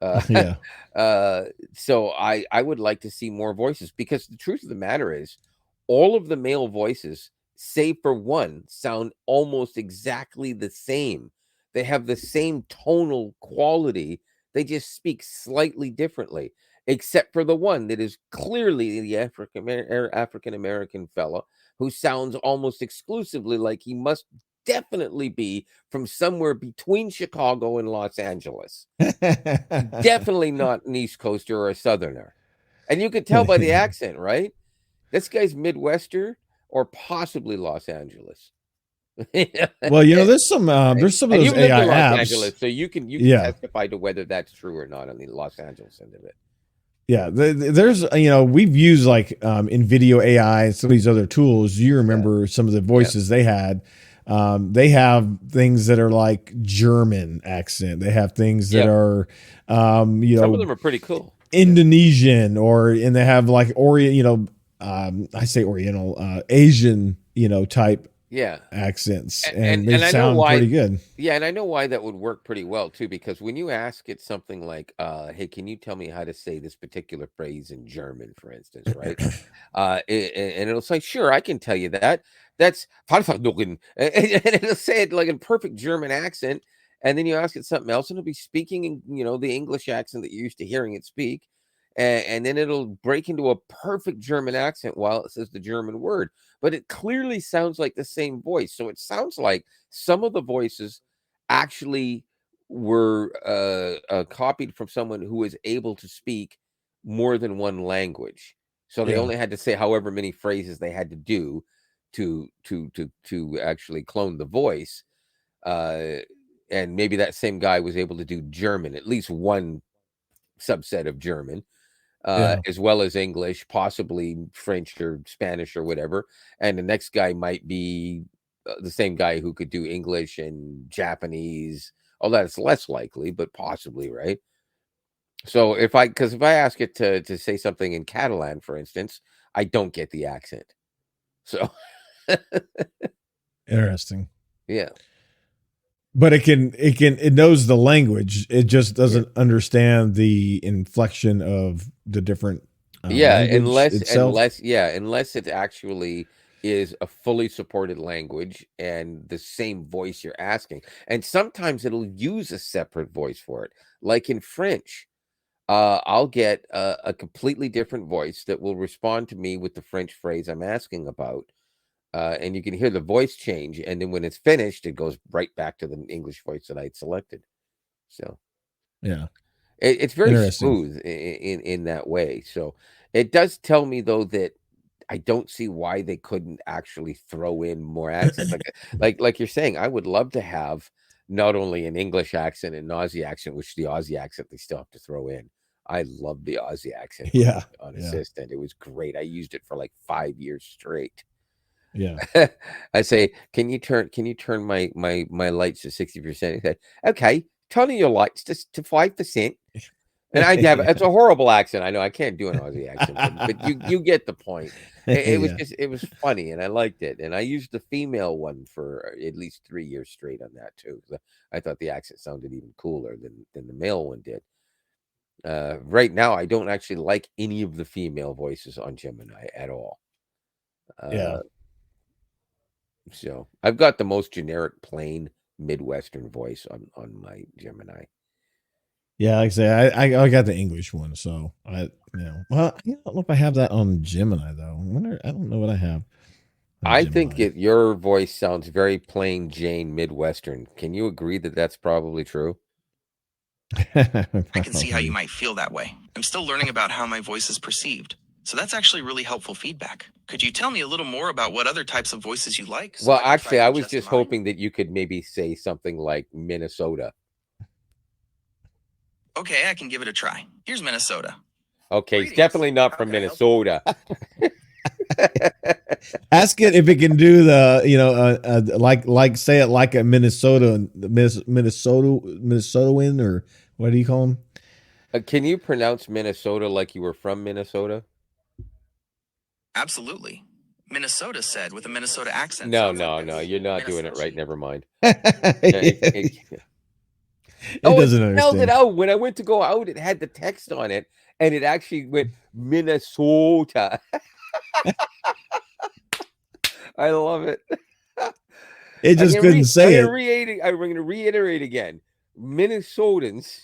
Uh, Yeah. uh, so I would like to see more voices because the truth of the matter is, all of the male voices, save for one, sound almost exactly the same. They have the same tonal quality. They just speak slightly differently, except for the one that is clearly the African American fella who sounds almost exclusively like he must definitely be from somewhere between Chicago and Los Angeles. Definitely not an East Coaster or a Southerner. And you could tell by the accent, right? This guy's Midwester or possibly Los Angeles. Well, Right? there's some of And those you've lived AI in Los apps. Angeles, so you can Yeah. testify to whether that's true or not on the Los Angeles end of it. Yeah, there's we've used like in video AI and some of these other tools. You Yeah, remember some of the yeah, voices they had. They have things that are like German accent. They have things that yep. are, Some of them are pretty cool. Yeah, Indonesian, and they have like Orient. I say Oriental, Asian, type Yeah. accents, And and they and I know sound why. pretty good. Yeah, and I know why that would work pretty well too, because when you ask it something like, "Hey, can you tell me how to say this particular phrase in German," for instance, right? And it'll say, "Sure, I can tell you that. That's Verfahren," and it'll say it like in perfect German accent. And then you ask it something else, and it'll be speaking in the English accent that you're used to hearing it speak, and then it'll break into a perfect German accent while it says the German word. But it clearly sounds like the same voice. So it sounds like some of the voices actually were copied from someone who was able to speak more than one language. So they Yeah. only had to say however many phrases they had to do to actually clone the voice. Uh, and maybe that same guy was able to do German, at least one subset of German, Yeah. as well as English, possibly French or Spanish or whatever. And the next guy might be the same guy who could do English and Japanese. Oh, that's less likely, but possibly, right? So because if I ask it to say something in Catalan, for instance, I don't get the accent. So Interesting. yeah, But it knows the language. It just yeah, doesn't understand the inflection of the different yeah. language itself. Unless it actually is a fully supported language and the same voice you're asking. And sometimes it'll use a separate voice for it, like in French. I'll get a completely different voice that will respond to me with the French phrase I'm asking about. And you can hear the voice change. And then when it's finished, it goes right back to the English voice that I'd selected. So Yeah. it's very Interesting. smooth in that way. So it does tell me though that I don't see why they couldn't actually throw in more accents. Like you're saying, I would love to have not only an English accent and an Aussie accent, which the Aussie accent they still have to throw in. I love the Aussie accent Yeah. on Yeah. Assistant. It was great. I used it for like 5 years straight. Yeah. I say, can you turn my lights to 60%? He said, okay, turn your lights to 5%. And I'd have it's a horrible accent. I know I can't do an Aussie accent, but you get the point. It was Yeah. just it was funny and I liked it. And I used the female one for at least 3 years straight on that too. I thought the accent sounded even cooler than the male one did. Right now, I don't actually like any of the female voices on Gemini at all. Yeah. Uh, so I've got the most generic, plain Midwestern voice on my Gemini. Yeah, like I say, I got the English one, so well, I don't know if I have that on Gemini though. I don't know what I have on I think Gemini. your voice sounds very plain Jane Midwestern. Can you agree that that's probably true? I can see how you Probably. might feel that way. I'm still learning about how my voice is perceived. So that's actually really helpful feedback. Could you tell me a little more about what other types of voices you like so Well, I can try actually, to I was adjust just mine? hoping that you could maybe say something like Minnesota. Okay, I can give it a try. Here's Minnesota. Okay, it's Greetings. definitely not How from can I help you? Minnesota. Ask it if it can do the like say it like a Minnesotan or what do you call them? Can you pronounce Minnesota like you were from Minnesota? Absolutely. Minnesota said with a Minnesota accent No, sounds like no, no. this. You're not doing it right. Minnesota. Never mind. It Oh, it doesn't spelled it understand. out. When I went to go out, it had the text on it, and it actually went Minnesota. I love it. It just couldn't I'm say gonna it. reiterate. I'm gonna reiterate again. Minnesotans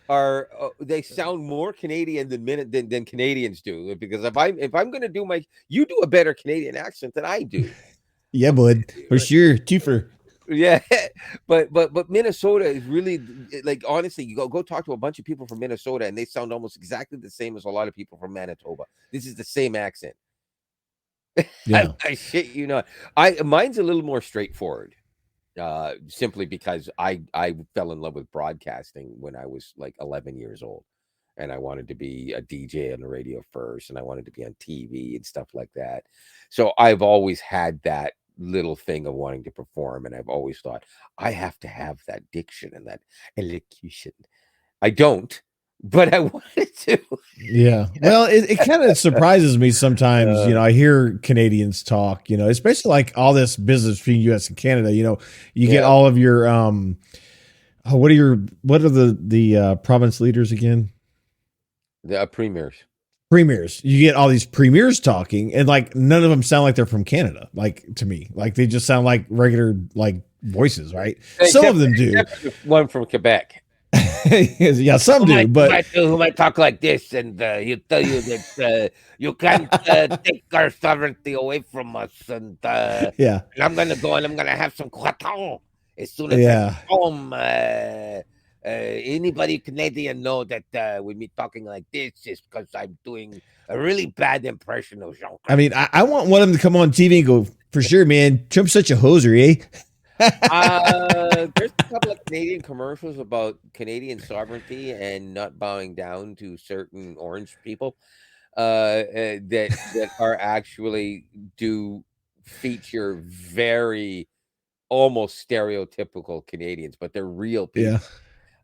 are they sound more Canadian than Canadians do because if I'm gonna do you do a better Canadian accent than I do. Yeah, bud, for sure. Twofer. Yeah, but Minnesota is really like honestly, you go talk to a bunch of people from Minnesota and they sound almost exactly the same as a lot of people from Manitoba. This is the same accent. Yeah. I shit you not. I mine's a little more straightforward. Simply because I fell in love with broadcasting when I was like 11 years old, and I wanted to be a DJ on the radio first, and I wanted to be on TV and stuff like that. So I've always had that little thing of wanting to perform, and I've always thought I have to have that diction and that elocution. I don't, but I wanted to. Yeah. Well, it kind of surprises me sometimes. I hear Canadians talk, especially like all this business between US and Canada, you get all of your, what are the province leaders again? The premiers. Premiers. You get all these premiers talking, and like none of them sound like they're from Canada. Like to me, like they just sound like regular like voices, right? Some of them do. One from Quebec. Yeah, some do, but who might talk like this, and he'll tell you that you can't take our sovereignty away from us, and yeah, and I'm gonna go and I'm gonna have some croissant as soon as I'm home. Anybody Canadian know that with me talking like this is because I'm doing a really bad impression of Jean. I mean, I want one of them to come on TV and go, for sure, man, Trump's such a hoser, eh? There's a couple of Canadian commercials about Canadian sovereignty and not bowing down to certain orange people that are actually do feature very almost stereotypical Canadians, but they're real people.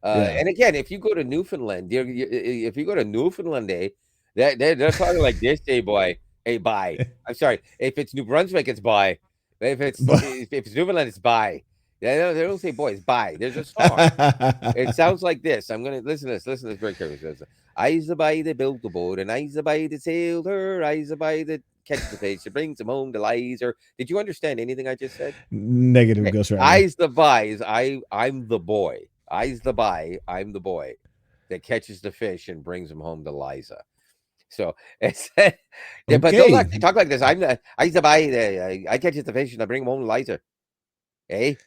And again, if you go to Newfoundland, if you go to Newfoundland, they're talking like this, hey boy, hey bye. I'm sorry, if it's New Brunswick, it's bye. If it's Newfoundland, it's bye. They don't say boy, it's bye. There's a song. It sounds like this. I'm gonna listen to this. Listen to this very carefully. I's the bye that built the boat, and I's the bye that sailed her. I's the bye that catch the fish. She brings them home to Liza. Did you understand anything I just said? Negative Ghost Rider. I's the bye. I'm the boy. I's the bye. I'm the boy that catches the fish and brings them home to Liza. So it's but don't like, talk like this. I's the bye. I catches the fish and I bring them home to Liza. Hey.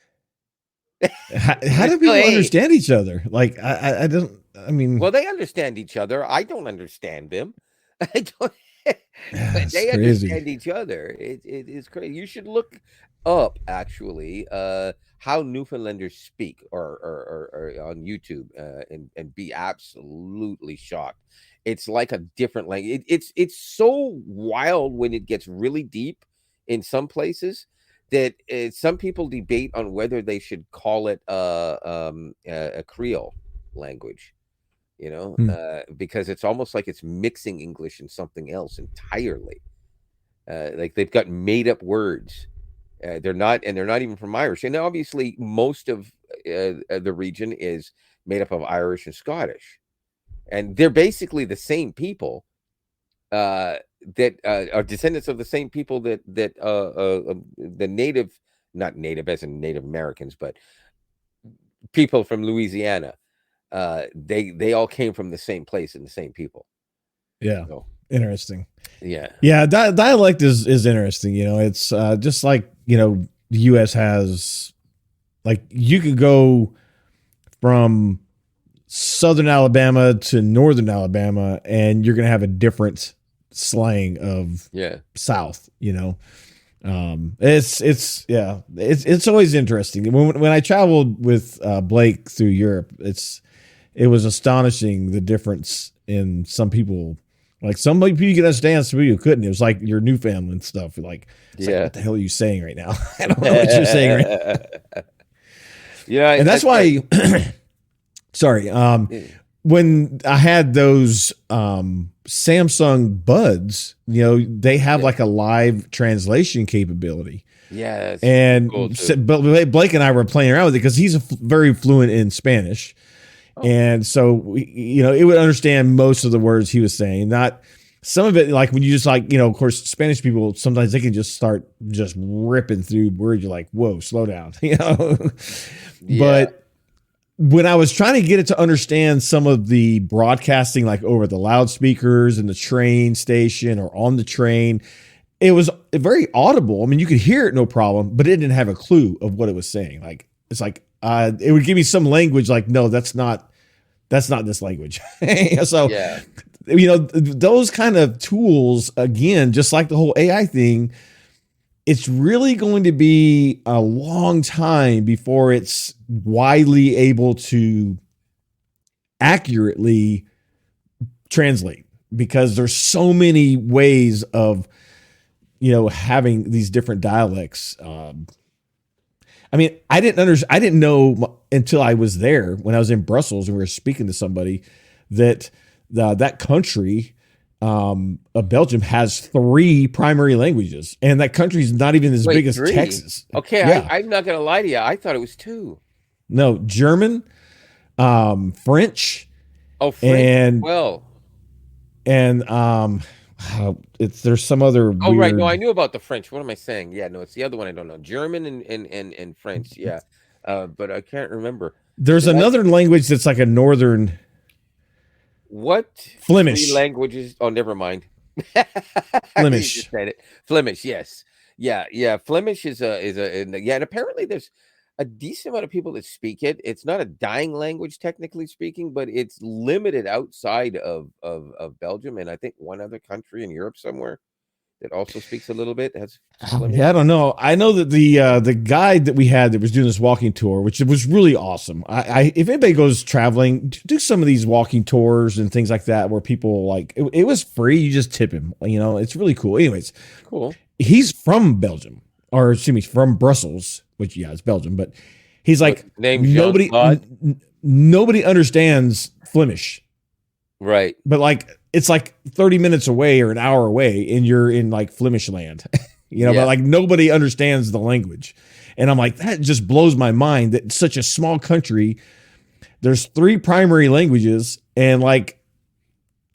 How do people understand each other? Like I don't. I mean, well, they understand each other. I don't understand them. I don't. They crazy. Understand each other. It is crazy. You should look up actually how Newfoundlanders speak or on YouTube and be absolutely shocked. It's like a different language. It's so wild when it gets really deep in some places that some people debate on whether they should call it a Creole language, because it's almost like it's mixing English and something else entirely. Like they've got made up words. They're not even from Irish. And obviously most of the region is made up of Irish and Scottish. And they're basically the same people that are descendants of the same people that the native, not native as in Native Americans, but people from Louisiana. They all came from the same place and the same people. Yeah. So, interesting. Yeah. Dialect is interesting. It's just like, the US has, like, you could go from Southern Alabama to Northern Alabama and you're going to have a different slang of South, it's always interesting. When I traveled with Blake through Europe, it was astonishing the difference in some people. Like some people you could understand, some people you couldn't. It was like your Newfoundland stuff. You're like, like, what the hell are you saying right now? I don't know what you're saying right now. And that's why sorry. When I had those Samsung Buds, they have like a live translation capability. Yeah. And cool but Blake and I were playing around with it because he's very fluent in Spanish. And so, it would understand most of the words he was saying. Not some of it, like when you just like, of course, Spanish people, sometimes they can just start just ripping through words. You're like, whoa, slow down, But when I was trying to get it to understand some of the broadcasting, like over the loudspeakers in the train station or on the train, it was very audible. I mean, you could hear it, no problem, but it didn't have a clue of what it was saying. Like, it's like, it would give me some language like, no, that's not this language. So, those kind of tools, again, just like the whole AI thing, it's really going to be a long time before it's widely able to accurately translate, because there's so many ways of, having these different dialects. I mean, I didn't know until I was there when I was in Brussels and we were speaking to somebody that that country of Belgium has 3 primary languages, and that country is not even as Wait, big as 3? Texas. Okay, Yeah, I'm not gonna lie to you. I thought it was 2. no, German, French, Oh, French as and well. and it's there's some other Oh, right. No, I weird. knew about the French. What am I saying? Yeah, no, it's the other one I don't know. German and French. Yeah, but I can't remember. There's Did I? another language that's like a northern What 3 Flemish. languages? Oh, never mind. You just Flemish. said it. Flemish, yes. Yeah, yeah. Flemish yeah, and apparently there's a decent amount of people that speak it. It's not a dying language, technically speaking, but it's limited outside of Belgium and I think one other country in Europe somewhere that also speaks a little bit has Flemish. Yeah, I don't know. I know that the guide that we had that was doing this walking tour, which was really awesome. I if anybody goes traveling, do some of these walking tours and things like that, where people like it was free. You just tip him. You know, it's really cool. Anyways, Cool. he's from Belgium, or excuse me, from Brussels, which yeah, it's Belgium, but he's What like name Jean-Claude? nobody understands Flemish, Right. but like it's like 30 minutes away or an hour away, and you're in like Flemish land, you know, Yeah. but like nobody understands the language. And I'm like, that just blows my mind that such a small country, there's 3 primary languages, and like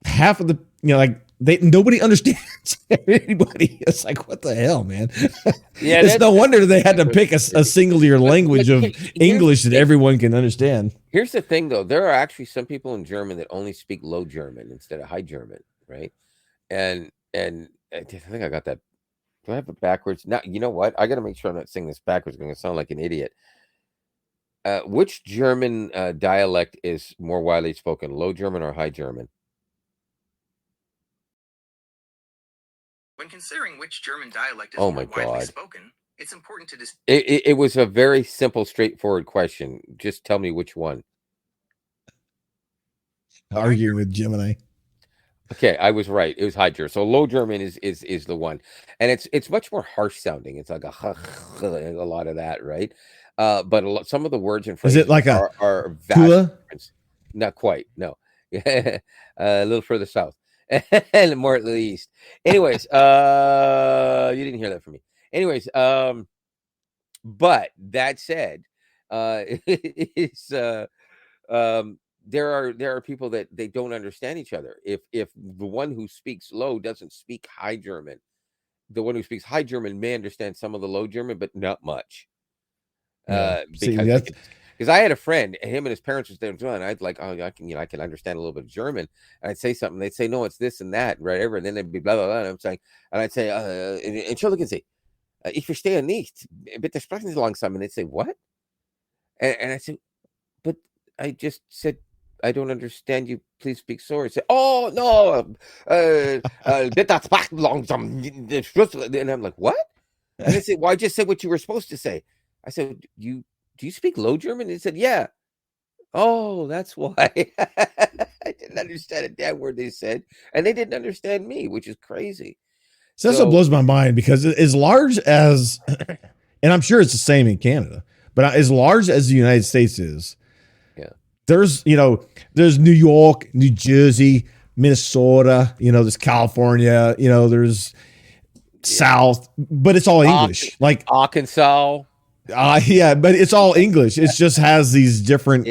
half of the, you know, like nobody understands anybody. It's like, what the hell, man? Yeah, It's no wonder they had to that's pick a singular language of English that everyone can understand. here's the thing, though. There are actually some people in German that only speak Low German instead of High German, right? And I think I got that. Do I have it backwards? Now, you know what? I got to make sure I'm not saying this backwards. I'm going to sound like an idiot. Which German dialect is more widely spoken, Low German or High German? When considering which German dialect is Oh more my widely God. spoken, it's important to It was a very simple, straightforward question. Just tell me which one. Arguing with Gemini. Okay, I was right. It was High German. So Low German is the one, and it's much more harsh sounding. It's like a lot of that, right? But some of the words and Is phrases it like a are vast Kula? difference. Not quite, no. A little further south and more at the east. Anyways, you didn't hear that from me. Anyways, but that said, it's there are people that they don't understand each other. If the one who speaks low doesn't speak High German, the one who speaks High German may understand some of the Low German, but not much. Yeah. See, Because that's because I had a friend, and him and his parents was there as well, and I'd like, oh, I can understand a little bit of German, and I'd say something, they'd say, no, it's this and that, whatever, and then they'd be blah blah blah, and I'm saying, and I'd say, Entschuldigen Sie, ich verstehe nicht, bitte sprechen Sie langsam, and they'd say, what? And I said, but I just said, I don't understand you. Please speak slower. Say, oh no, bitte sprechen langsam. And I'm like, what? And they said, well, I just said what you were supposed to say. I said, do you speak Low German? And he said, yeah. Oh, that's why. I didn't understand a damn word they said, and they didn't understand me, which is crazy. so that's what blows my mind, because as large as, and I'm sure it's the same in Canada, but as large as the United States is, Yeah. there's New York, New Jersey, Minnesota, there's California, there's South, but it's all English. Like Arkansas, yeah, but it's all English. It just has these different,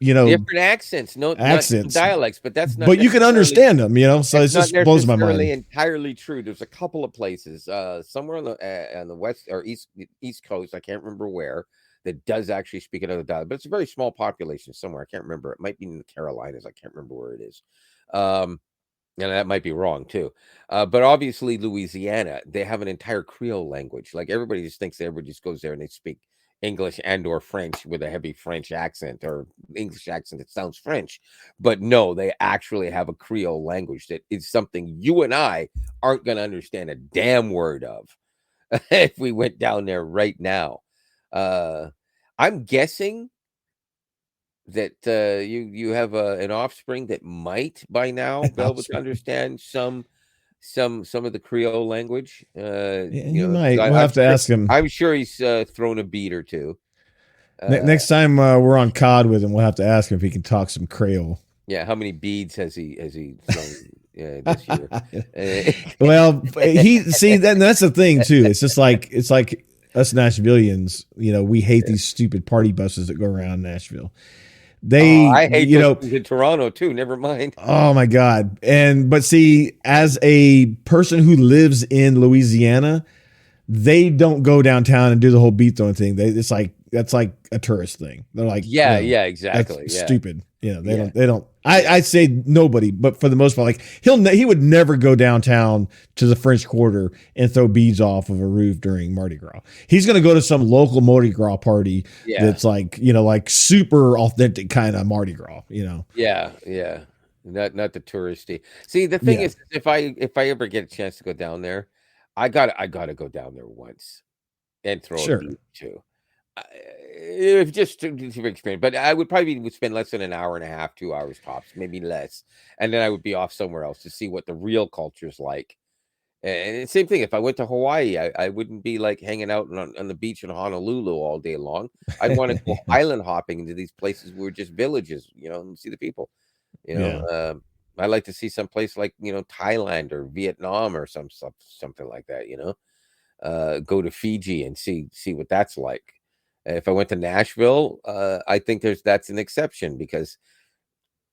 different accents, accents, not dialects, but that's not. But you can understand them, so it just blows my mind. Entirely true. There's a couple of places, somewhere on the west or east coast, I can't remember where, that does actually speak another dialect, but it's a very small population somewhere. I can't remember. It might be in the Carolinas. I can't remember where it is. And that might be wrong too. But obviously Louisiana, they have an entire Creole language. Like everybody just thinks everybody just goes there and they speak English and or French with a heavy French accent or English accent that sounds French. But no, they actually have a Creole language that is something you and I aren't going to understand a damn word of if we went down there right now. I'm guessing that you have an offspring that might by now be able to understand some of the Creole language. You might. We'll have to ask him. I'm sure he's thrown a beat or two. Next time we're on COD with him, we'll have to ask him if he can talk some Creole. Yeah, how many beads has he thrown this year? Well, he see that's the thing too. It's like us Nashvillians, we hate these stupid party buses that go around Nashville. They, I hate those things in Toronto too. Never mind. Oh my God. But see, as a person who lives in Louisiana, they don't go downtown and do the whole beat throwing thing. That's like a tourist thing. They're like, yeah, exactly. That's stupid. They don't. I'd say nobody, but for the most part, like he would never go downtown to the French Quarter and throw beads off of a roof during Mardi Gras. He's going to go to some local Mardi Gras party that's like super authentic kind of Mardi Gras. Yeah. Not the touristy. See, the thing is, if I ever get a chance to go down there, I gotta go down there once and throw a bead too. If just to experience, but I would probably spend less than an hour and a half, 2 hours tops, maybe less, and then I would be off somewhere else to see what the real culture's like. And same thing, if I went to Hawaii, I wouldn't be like hanging out on the beach in Honolulu all day long. I'd want to go island hopping into these places where just villages, and see the people. I like to see some place like Thailand or Vietnam or something like that. Go to Fiji and see what that's like. If I went to Nashville, I think that's an exception because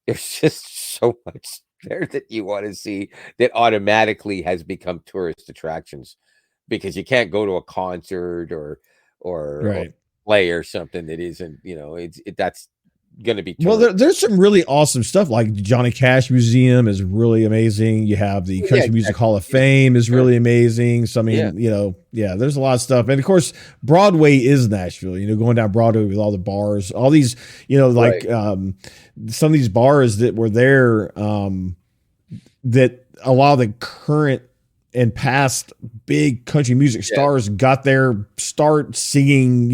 there's just so much there that you want to see that automatically has become tourist attractions because you can't go to a concert or play or something that isn't, that's going to be tourist. Well, there's some really awesome stuff like Johnny Cash Museum is really amazing. You have the Country Music Hall of Fame is really amazing. So I mean, there's a lot of stuff, and of course, Broadway is Nashville. Going down Broadway with all the bars, all these, some of these bars that were there, that a lot of the current and past big country music stars got their start singing,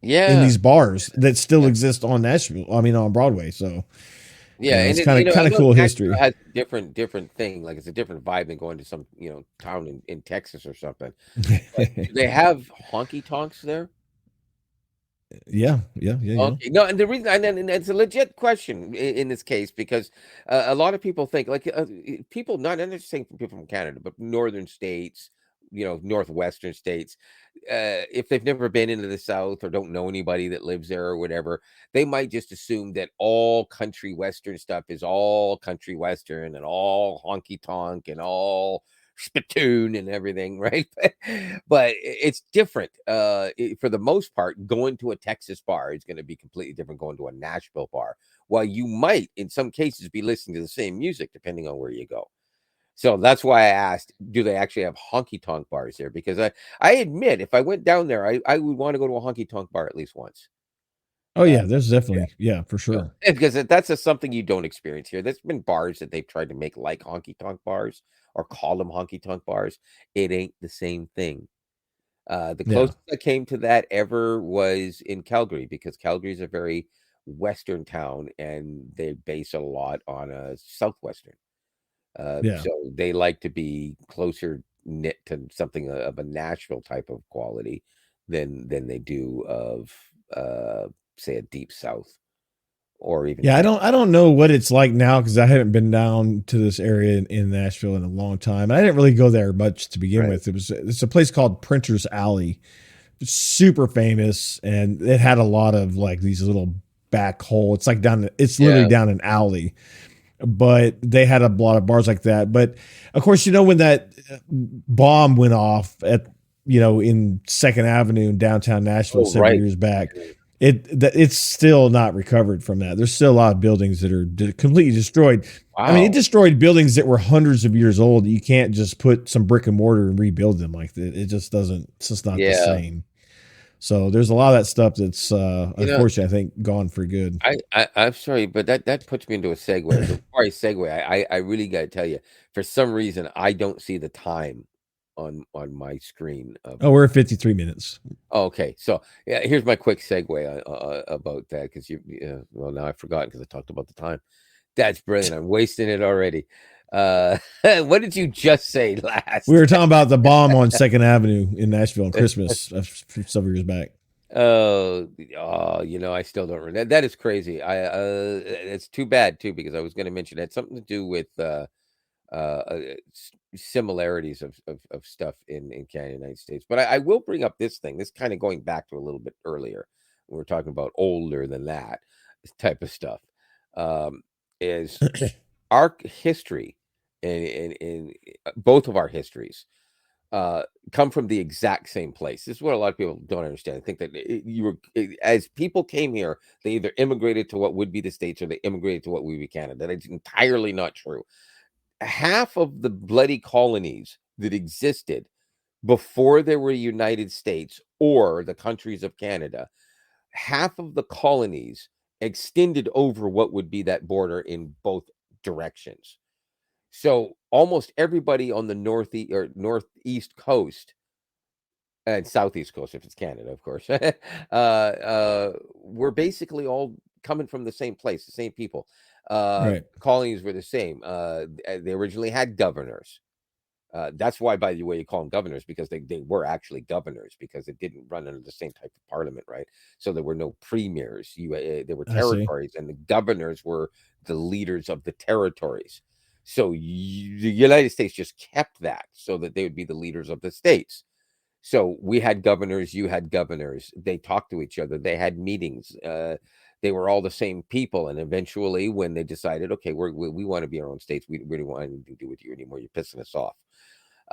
in these bars that still exist on Nashville. I mean, on Broadway. So it's kind of cool history. It has different thing. Like it's a different vibe than going to some town in Texas or something. Do they have honky tonks there? Yeah. Okay. No, and the reason, and it's a legit question in this case because a lot of people think like people, not saying people from Canada, but northern states, northwestern states, if they've never been into the South or don't know anybody that lives there or whatever, they might just assume that all country western stuff is all country western and all honky tonk and all spittoon and everything, right? But it's different. For the most part, going to a Texas bar is going to be completely different going to a Nashville bar. While you might, in some cases, be listening to the same music depending on where you go. So that's why I asked, do they actually have honky tonk bars there? Because I admit, if I went down there, I would want to go to a honky tonk bar at least once. Oh yeah, there's definitely for sure. Because that's something you don't experience here. There's been bars that they've tried to make like honky tonk bars or call them honky tonk bars. It ain't the same thing. The closest I came to that ever was in Calgary because Calgary is a very western town and they base a lot on a southwestern. So they like to be closer knit to something of a Nashville type of quality than they do of say a deep south or even I don't know what it's like now because I haven't been down to this area in Nashville in a long time. I didn't really go there much to begin with. It's a place called Printer's Alley, super famous, and it had a lot of like these little back hole. It's like it's literally down an alley. But they had a lot of bars like that. But of course, when that bomb went off at, in 2nd Avenue in downtown Nashville 7 years back, it's still not recovered from that. There's still a lot of buildings that are completely destroyed. Wow. I mean, it destroyed buildings that were hundreds of years old. You can't just put some brick and mortar and rebuild them like that. It just doesn't. It's just not the same. So there's a lot of that stuff that's unfortunately, I think, gone for good. I'm sorry, but that puts me into a segue. Before I segue, I really got to tell you, for some reason, I don't see the time on my screen. We're at 53 minutes. Okay, so here's my quick segue about that because well, now I've forgotten because I talked about the time. That's brilliant. I'm wasting it already. What did you just say last? We were talking about the bomb on 2nd Avenue in Nashville on Christmas several years back. I still don't remember. That is crazy. It's too bad too because I was going to mention it had something to do with similarities of stuff in Canada, United States. But I will bring up this thing. This kind of going back to a little bit earlier. We are talking about older than that type of stuff. Is our history in both of our histories come from the exact same place. This is what a lot of people don't understand. I think that as people came here, they either immigrated to what would be the States or they immigrated to what would be Canada. That's entirely not true. Half of the bloody colonies that existed before there were United States or the countries of Canada, half of the colonies extended over what would be that border in both directions. So almost everybody on the northeast coast and southeast coast, if it's Canada, of course, we're basically all coming from the same place, the same people. Right. Colonies were the same. They originally had governors. That's why, by the way, you call them governors, because they were actually governors, because it didn't run under the same type of parliament, right? So there were no premiers. There were I see. territories, and the governors were the leaders of the territories. So the United States just kept that so that they would be the leaders of the states. So we had governors, you had governors. They talked to each other. They had meetings. They were all the same people. And eventually, when they decided, okay, we want to be our own states, we really want anything to do with you anymore. You're pissing us off.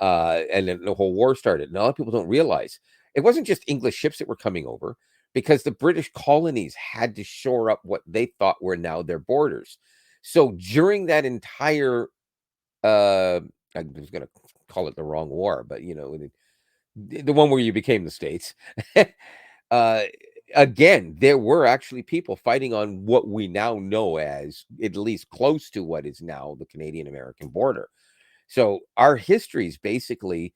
And then the whole war started. And a lot of people don't realize it wasn't just English ships that were coming over, because the British colonies had to shore up what they thought were now their borders. So during that entire, I was going to call it the wrong war, but the one where you became the states, uh, again, there were actually people fighting on what we now know as at least close to what is now the Canadian-American border. So our histories basically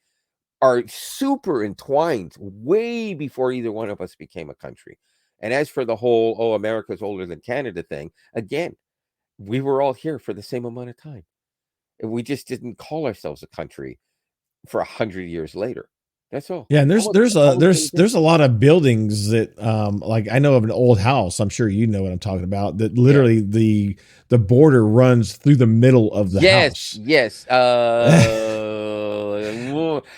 are super entwined way before either one of us became a country. And as for the whole, oh, America's older than Canada thing, again, we were all here for the same amount of time. And we just didn't call ourselves a country for 100 years later. That's all. Yeah, and Almost all the same thing. there's a lot of buildings that like I know of an old house, I'm sure you know what I'm talking about, that literally the border runs through the middle of the house. Yes.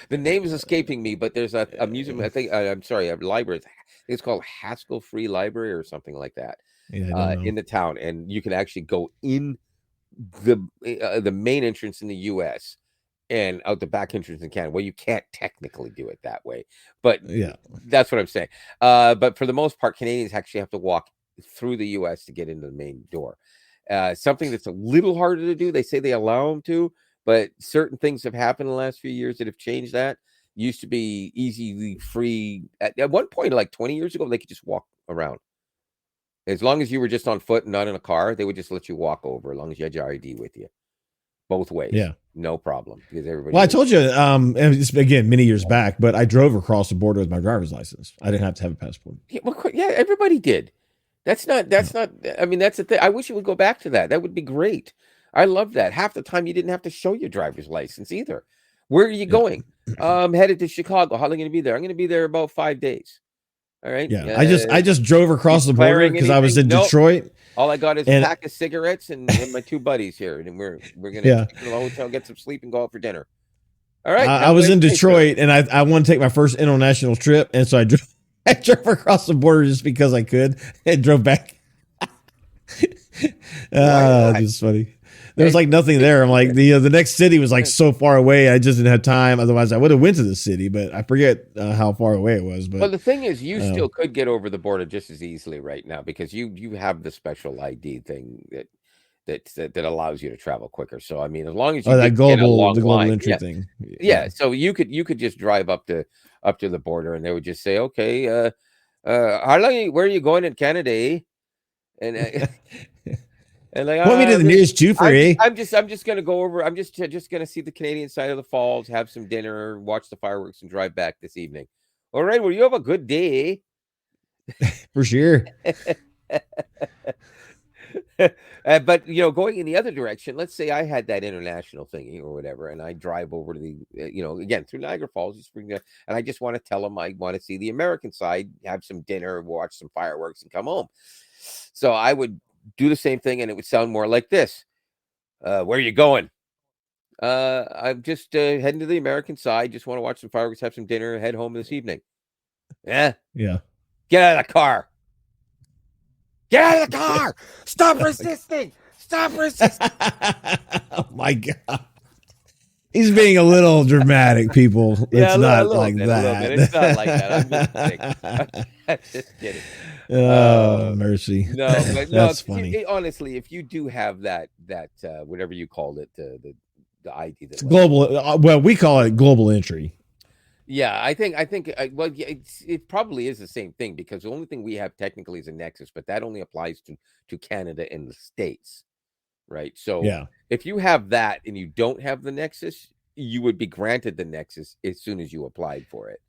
The name is escaping me, but there's a museum. I think I'm sorry, a library. It's called Haskell Free Library or something like that. Yeah, I don't know. In the town, and you can actually go in the main entrance in the U.S. and out the back entrance in Canada. Well, you can't technically do it that way, but Yeah. that's what I'm saying. But for the most part, Canadians actually have to walk through the U.S. to get into the main door. Something that's a little harder to do. They say they allow them to, but certain things have happened in the last few years that have changed that. Used to be easily free. At one point, like 20 years ago, they could just walk around. As long as you were just on foot and not in a car, they would just let you walk over as long as you had your ID with you. Both ways. Yeah. No problem. Because everybody. Well, I told you, and it's again many years back, but I drove across the border with my driver's license. I didn't have to have a passport. Yeah, everybody did. That's not, I mean, that's the thing. I wish it would go back to that. That would be great. I love that. Half the time you didn't have to show your driver's license either. Where are you going? I'm headed to Chicago. How long are you going to be there? I'm going to be there about 5 days. All right. Yeah. I just drove across the border because I was in Detroit. All I got is a pack of cigarettes and my two buddies here. And we're going to take to the hotel, get some sleep, and go out for dinner. All right. I was in Detroit and I want to take my first international trip. And so I drove across the border just because I could and drove back. It's funny. There was like nothing there. I'm like the next city was like so far away. I just didn't have time. Otherwise, I would have went to the city. But I forget how far away it was. But the thing is, you still could get over the border just as easily right now because you have the special ID thing that allows you to travel quicker. So I mean, as long as you that global entry thing, yeah. So you could just drive up to the border, and they would just say, okay, how long? Where are you going in Canada? Eh? And and like, point me to the nearest Jufrey. I'm just gonna go over. I'm just gonna see the Canadian side of the falls, have some dinner, watch the fireworks, and drive back this evening. All right. Well, you have a good day. For sure. But going in the other direction, let's say I had that international thingy or whatever, and I drive over to the, again through Niagara Falls, and I just want to tell them I want to see the American side, have some dinner, watch some fireworks, and come home. So I would do the same thing, and it would sound more like this: "Where are you going?" I'm just heading to the American side. Just want to watch some fireworks, have some dinner, head home this evening. Yeah, Yeah. get out of the car. Get out of the car! Stop resisting! Stop resisting! Oh my God. He's being a little dramatic, people. Yeah, It's not a little like bit, that. a little bit. It's not like that. I'm just kidding. I'm just kidding. Oh, mercy. No, but no. That's funny. Honestly, if you do have that whatever you called it, the ID that It's global. Well, we call it global entry. Yeah, I think well, yeah, it probably is the same thing because the only thing we have technically is a nexus, but that only applies to Canada and the States, right? So Yeah. if you have that and you don't have the nexus, you would be granted the nexus as soon as you applied for it.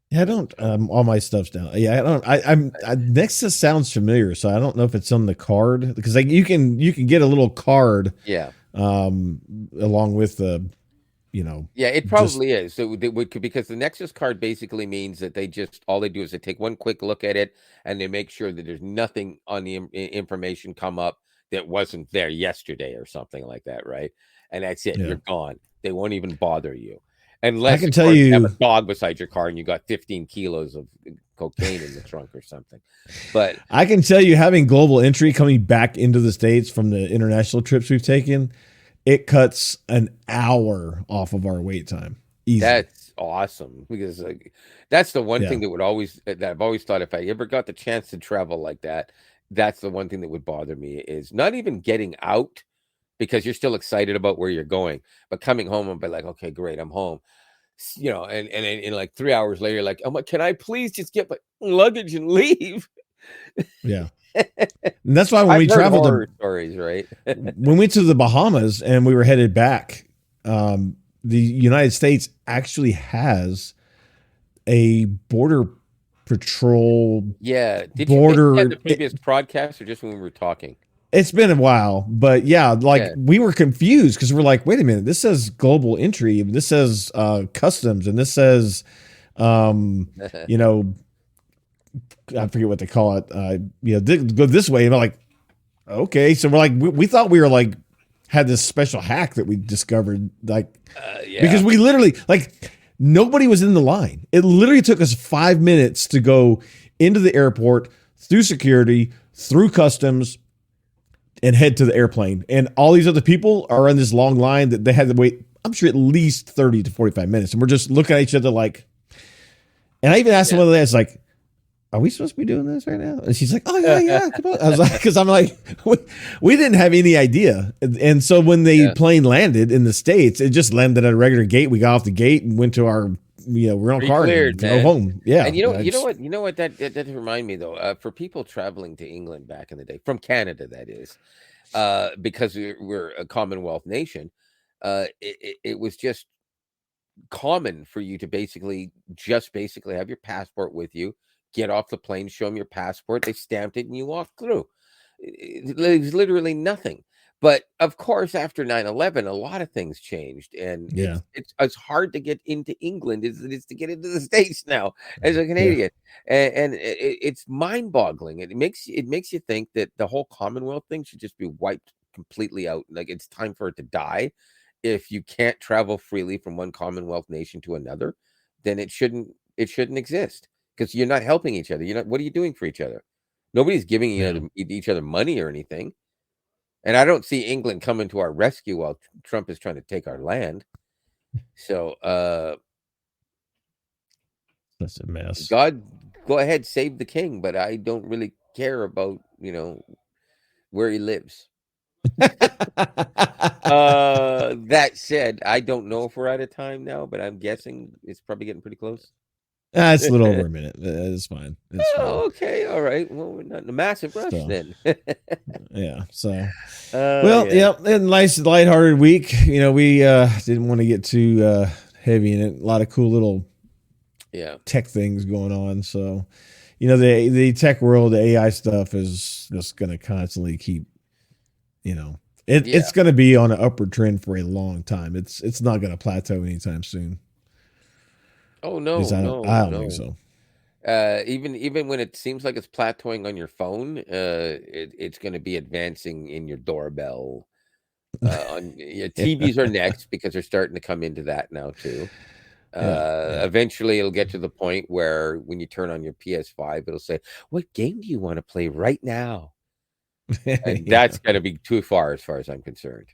Yeah, I don't. All my stuff's down. Yeah, I don't. Nexus sounds familiar, so I don't know if it's on the card because like you can get a little card. Yeah. Along with the. Yeah, it probably is. So they would, because the Nexus card basically means that all they do is they take one quick look at it and they make sure that there's nothing on the information come up that wasn't there yesterday or something like that, right? And that's it. Yeah. You're gone. They won't even bother you, unless I can tell you have you a dog beside your car and you got 15 kilos of cocaine in the trunk or something. But I can tell you, having global entry coming back into the States from the international trips we've taken. It cuts an hour off of our wait time. Easy. That's awesome because that's the one thing that I've always thought if I ever got the chance to travel like that, that's the one thing that would bother me is not even getting out because you're still excited about where you're going, but coming home and be like, okay, great, I'm home. And like 3 hours later, like, oh my, can I please just get my luggage and leave? Yeah. And that's why when we traveled horror stories, right? when we went to the Bahamas and we were headed back, the United States actually has a border patrol. Yeah. Did border, you make that the previous broadcast or just when we were talking? It's been a while, but yeah, we were confused because we're like, wait a minute, this says global entry, this says customs, and this says, I forget what they call it. Go this way. And I'm like, okay. So we're like, we thought we were like, had this special hack that we discovered. Because we literally, nobody was in the line. It literally took us 5 minutes to go into the airport, through security, through customs, and head to the airplane. And all these other people are in this long line that they had to wait, I'm sure, at least 30 to 45 minutes. And we're just looking at each other like, and I even asked them one of the guys, like, are we supposed to be doing this right now? And she's like, oh, yeah. Come on. I was like, because I'm like, we didn't have any idea. And so when the plane landed in the States, it just landed at a regular gate. We got off the gate and went to our, rental car and drove home. Yeah. And you know what, that does remind me though, for people traveling to England back in the day, from Canada, that is, because we're a Commonwealth nation, it was just common for you to basically have your passport with you. Get off the plane, show them your passport. They stamped it and you walked through. It was literally nothing. But of course, after 9/11, a lot of things changed. And it's as hard to get into England as it is to get into the States now as a Canadian. Yeah. And it's mind boggling. It makes you think that the whole Commonwealth thing should just be wiped completely out. Like it's time for it to die. If you can't travel freely from one Commonwealth nation to another, then it shouldn't exist. Because you're not helping each other. What are you doing for each other? Nobody's giving each other money or anything. And I don't see England coming to our rescue while Trump is trying to take our land. So that's a mess. God, go ahead, save the king, but I don't really care about, where he lives. That said, I don't know if we're out of time now, but I'm guessing it's probably getting pretty close. It's a little over a minute. It's fine. It's fine. Okay. All right. Well, we're not in a massive rush then. Yeah. So, a nice lighthearted week. We didn't want to get too heavy in it. A lot of cool little tech things going on. So, the tech world, the AI stuff is just going to constantly keep Yeah. It's going to be on an upward trend for a long time. It's not going to plateau anytime soon. Oh At least no, I no, don't think no. so. Even when it seems like it's plateauing on your phone, it's going to be advancing in your doorbell. On your Yeah. TVs are next because they're starting to come into that now too. Yeah. Yeah. Eventually, it'll get to the point where when you turn on your PS5, it'll say, "What game do you want to play right now?" And Yeah. that's going to be too far as I'm concerned.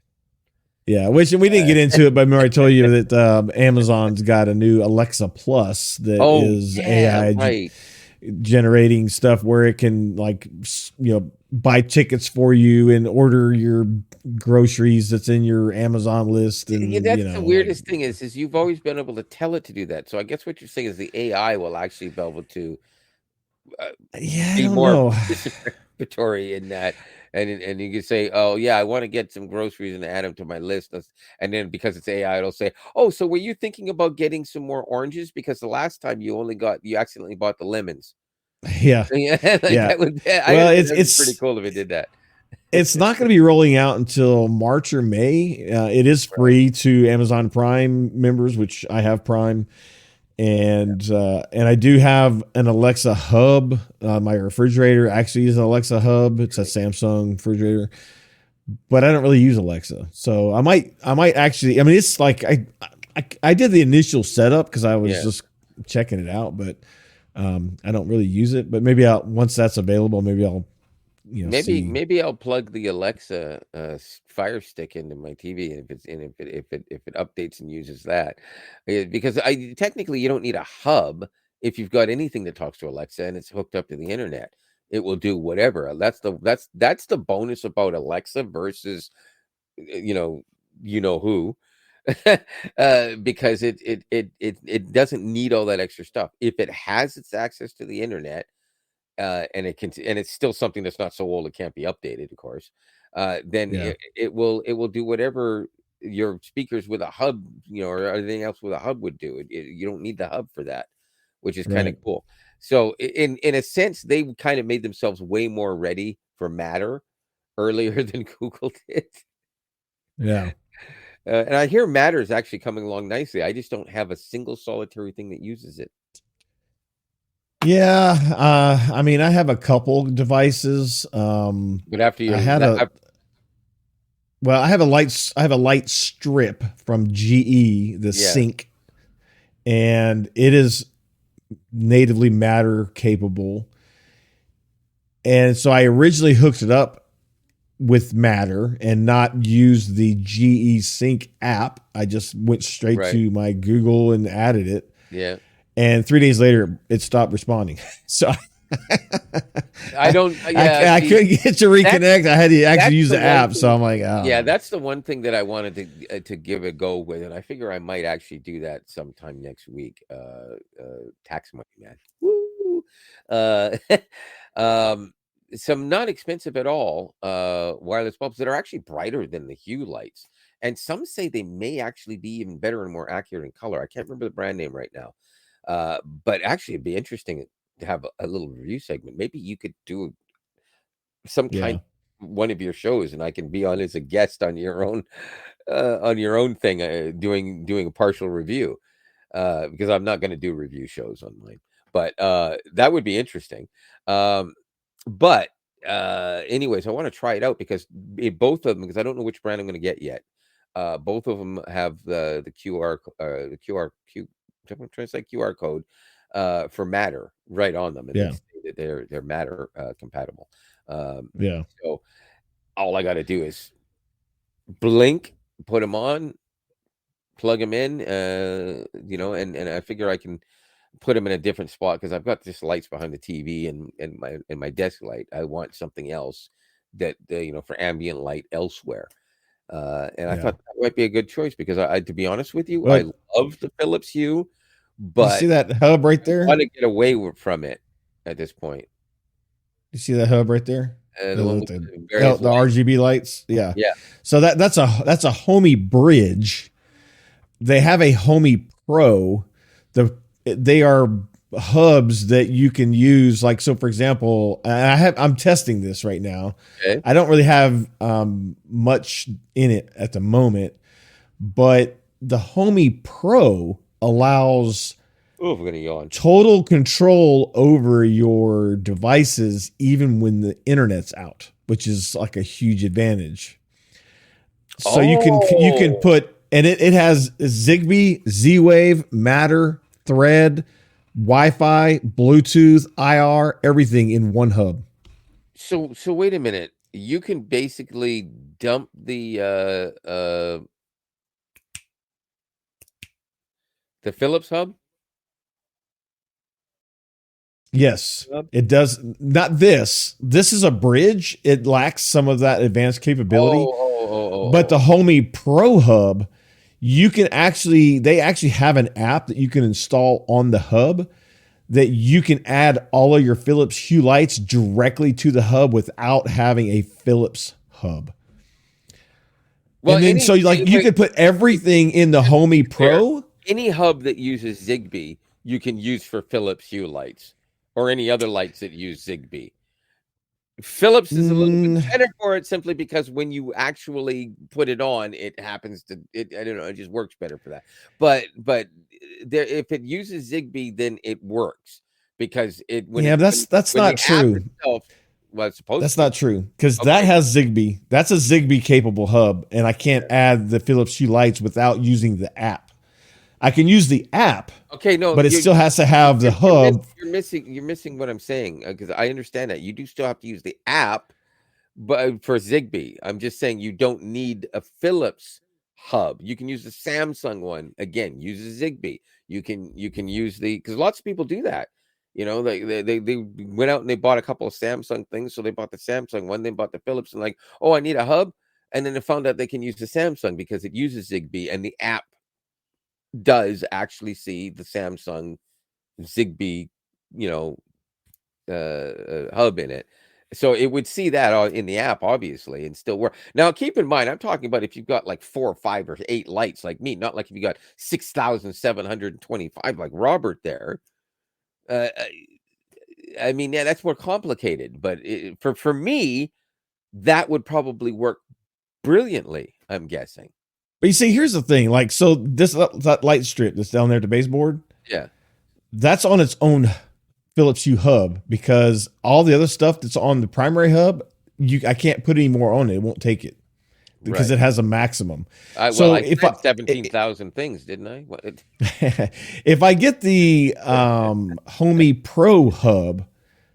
Yeah, which we didn't get into it, but remember I told you that Amazon's got a new Alexa Plus that Oh is yeah, AI right. generating stuff where it can buy tickets for you and order your groceries that's in your Amazon list, Yeah, and that's the weirdest thing is you've always been able to tell it to do that. So I guess what you're saying is the AI will actually be able to uh, yeah, I be don't more know. participatory in that, and you can say, "Oh yeah, I want to get some groceries and add them to my list." And then because it's AI, it'll say, "Oh, so were you thinking about getting some more oranges? Because the last time you accidentally bought the lemons." Yeah, Yeah, like yeah. that would. I Well, gotta say it's that'd be pretty it's cool if it did that. it's not going to be rolling out until March or May. It is Right. free to Amazon Prime members, which I have Prime, and I do have an Alexa hub. My refrigerator actually is an Alexa hub. It's a Samsung refrigerator, but I don't really use Alexa, so I might actually. I mean, it's like I did the initial setup because I was Yeah. just checking it out, but I don't really use it. But maybe I'll once that's available, maybe I'll Maybe see. maybe I'll plug the Alexa Fire Stick into my TV, and if it updates and uses that, because I technically you don't need a hub if you've got anything that talks to Alexa and it's hooked up to the internet. It will do whatever. That's the bonus about Alexa versus you know who, because it doesn't need all that extra stuff. If it has its access to the internet, and it's still something that's not so old it can't be updated, of course. Then Yeah, it will do whatever your speakers with a hub, or anything else with a hub would do. You don't need the hub for that, which is kind of right. cool. So in a sense, they kind of made themselves way more ready for Matter earlier than Google did. Yeah. And I hear Matter is actually coming along nicely. I just don't have a single solitary thing that uses it. Yeah, I mean, I have a couple devices. But after I your had a well, I have a light strip from GE, the yeah, Sync, and it is natively Matter capable. And so I originally hooked it up with Matter and not used the GE Sync app. I just went straight right, to my Google and added it. yeah. And 3 days later, it stopped responding. So I don't. Yeah, I see, couldn't get to that's reconnect. I had to actually that's use the the one app. So thing. I'm like, Yeah, oh, that's the one thing that I wanted to give a go with, and I figure I might actually do that sometime next week. Tax money, man. Woo! Uh, um, some not expensive at all wireless bulbs that are actually brighter than the Hue lights, and some say they may actually be even better and more accurate in color. I can't remember the brand name right now, but actually, it'd be interesting to have a little review segment. Maybe you could do some kind yeah, one of your shows, and I can be on as a guest on your own thing, doing a partial review, because I'm not going to do review shows on mine, but that would be interesting. Um, but anyways, I want to try it out because both of them, because I don't know which brand I'm going to get yet. Both of them have the I'm trying to say QR code for Matter right on them, and they yeah, say that they're Matter compatible. Um, yeah. so all I got to do is blink, put them on, plug them in, and I figure I can put them in a different spot because I've got just lights behind the TV and my desk light. I want something else that for ambient light elsewhere. And I Yeah. thought that might be a good choice because to be honest with you, I Well, love the Philips Hue, you see but that hub right I want there? to get away from it at this point. You see that hub right there? The one with The the various the lights. RGB lights. Yeah. Yeah, So that's a Homey Bridge. They have a Homey Pro. They are hubs that you can use. Like, so for example, I'm testing this right now. Okay. I don't really have much in it at the moment, but the Homey Pro allows Oh, we're gonna yawn. total control over your devices even when the internet's out, which is like a huge advantage. So you can Oh, put, and it has Zigbee, Z-Wave, Matter, Thread, Wi-Fi, Bluetooth, IR, everything in one hub. so wait a minute. You can basically dump the Philips hub. Yes, Hub? it does. Not this. This is a bridge. It lacks some of that advanced capability. But the Oh. Homey Pro hub, you can actually, they actually have an app that you can install on the hub that you can add all of your Philips Hue lights directly to the hub without having a Philips hub. Well, And then so you could put everything in the Homey fair. Pro. Any hub that uses Zigbee, you can use for Philips Hue lights or any other lights that use Zigbee. Philips is a little bit Mm, better for it simply because when you actually put it on, it happens to it. I don't know, it just works better for that. But there, if it uses Zigbee, then it works because it yeah, that's when the not app true. itself, well, it's supposed That's to. not true because that Okay, has Zigbee. That's a Zigbee capable hub, and I can't add the Philips Hue lights without using the app. I can use the app, okay, no, but it still has to have the hub. you're missing what I'm saying because I understand that you do still have to use the app, but for Zigbee, I'm just saying you don't need a Philips hub. You can use the Samsung one. Again, uses Zigbee. You can use the because lots of people do that. You know, they went out and they bought a couple of Samsung things. So they bought the Samsung one, they bought the Philips, and like, oh, I need a hub. And then they found out they can use the Samsung because it uses Zigbee and the app does actually see the Samsung Zigbee, you know, hub in it. So it would see that in the app, obviously, and still work. Now, keep in mind, I'm talking about if you've got like 4 or 5 or 8 lights like me, not like if you got 6,725 like Robert there. Uh, I mean, yeah, that's more complicated. But for me, that would probably work brilliantly. I'm guessing. But you see, here's the thing: like, so that light strip that's down there at the baseboard, Yeah. that's on its own Philips Hue hub because all the other stuff that's on the primary hub, I can't put any more on it. It won't take it because Right. it has a maximum. Well, So I said 17,000 things, didn't I? What? if I get the Homey Pro hub,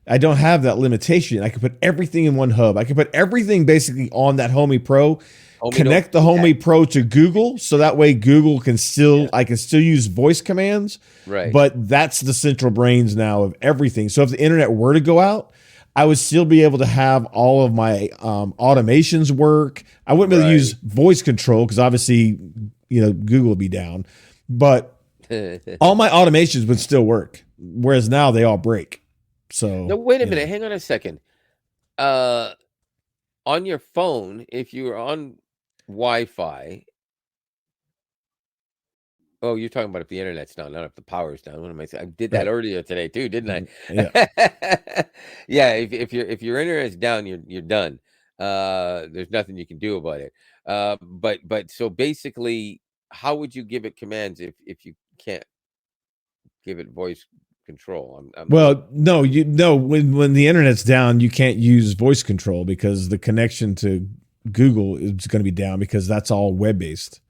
I don't have that limitation. I can put everything in one hub. I can put everything basically on that Homey Pro. Homie, don't Connect the do Homey that. Pro to Google, so that way Google can Yeah. I can still use voice commands. Right. But that's the central brains now of everything. So if the internet were to go out, I would still be able to have all of my automations work. I wouldn't be able to use voice control because obviously, Google would be down. But all my automations would still work, whereas now they all break. So No, wait a minute. Hang on a second. Uh, on your phone, if you're on Wi-Fi, oh, you're talking about if the internet's down, not if the power's down. What am I saying? I did that right, earlier today too, didn't yeah. I? Yeah. If your internet's down, you're done. There's nothing you can do about it. But so basically, how would you give it commands if you can't give it voice control? I'm a little. Well, no, when the internet's down, you can't use voice control because the connection to Google is going to be down because that's all web based.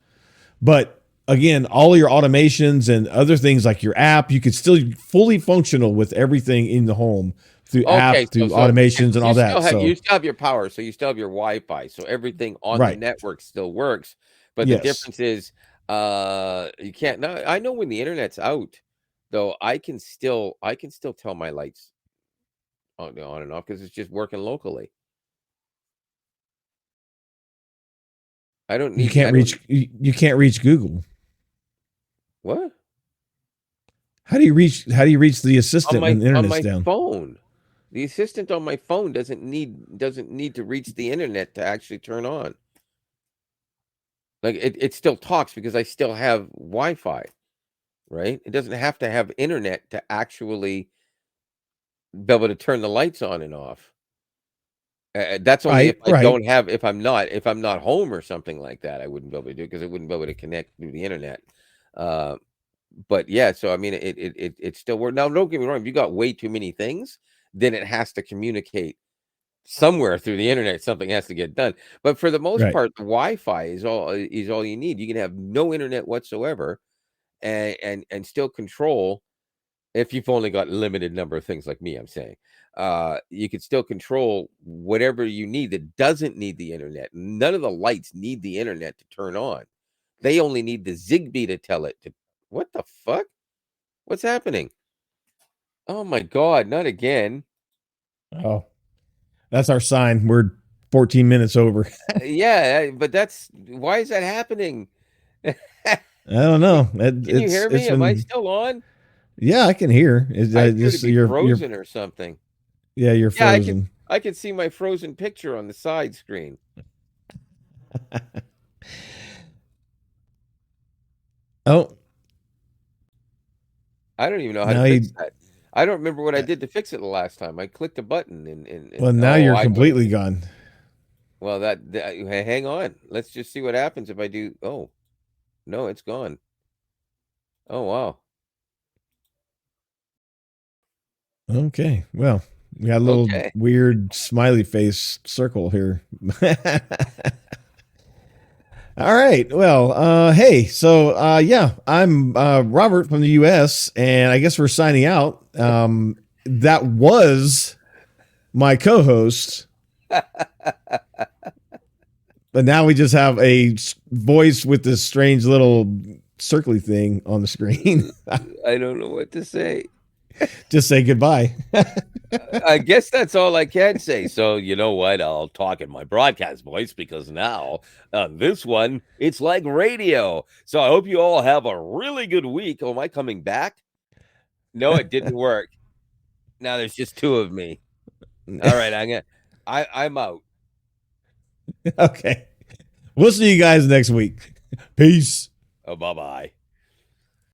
But again, all of your automations and other things like your app, you can still fully functional with everything in the home through Okay, app, through automations and all that. you So, still have your power, so you still have your Wi-Fi, so everything on the right. network still works. But the Yes. difference is, you can't. Now, I know when the internet's out, though, I can still tell my lights on and off because it's just working locally. I don't You need. I can't don't. reach you can't reach Google. What? How do you reach the assistant when the On internet's my down? phone. The assistant on my phone doesn't need to reach the internet to actually turn on. Like it still talks because I still have Wi-Fi. right? It doesn't have to have internet to actually be able to turn the lights on and off. That's only if Right, I right. don't have if I'm not home or something like that. I wouldn't be able to do it because I wouldn't be able to connect through the internet. Uh, but yeah, so I mean, it still works. Now, don't get me wrong. If you got way too many things, then it has to communicate somewhere through the internet. Something has to get done. But for the most Right. part, the Wi-Fi is all you need. You can have no internet whatsoever, and still control. If you've only got limited number of things like me, I'm saying, you could still control whatever you need that doesn't need the internet. None of the lights need the internet to turn on. They only need the Zigbee to tell it to. What the fuck? What's happening? Oh my god, not again. Oh, that's our sign. We're 14 minutes over. Yeah, but that's why is that happening? I don't know. Can you hear It's me? Am I been still on? yeah, I can hear. It's I appear to just be you're frozen or something. yeah, you're Yeah, I can frozen. I can see my frozen picture on the side screen. Oh, I don't even know how to now fix he that. I don't remember what I did to fix it the last time. I clicked a button and well, now oh, you're I know what it completely is. gone. Well, hang on. Let's just see what happens if I do. Oh, no, it's gone. Oh, wow. Okay. Well, we got a little Okay. weird smiley face circle here. All right. Well, hey, so yeah, I'm Robert from the US, and I guess we're signing out. That was my co-host, but now we just have a voice with this strange little circly thing on the screen. I don't know what to say. Just say goodbye. I guess that's all I can say. So, you know what? I'll talk in my broadcast voice because now on this one, it's like radio. So I hope you all have a really good week. Oh, am I coming back? No, it didn't work. Now there's just two of me. All right, I'm out. Okay. We'll see you guys next week. Peace. Oh, bye-bye.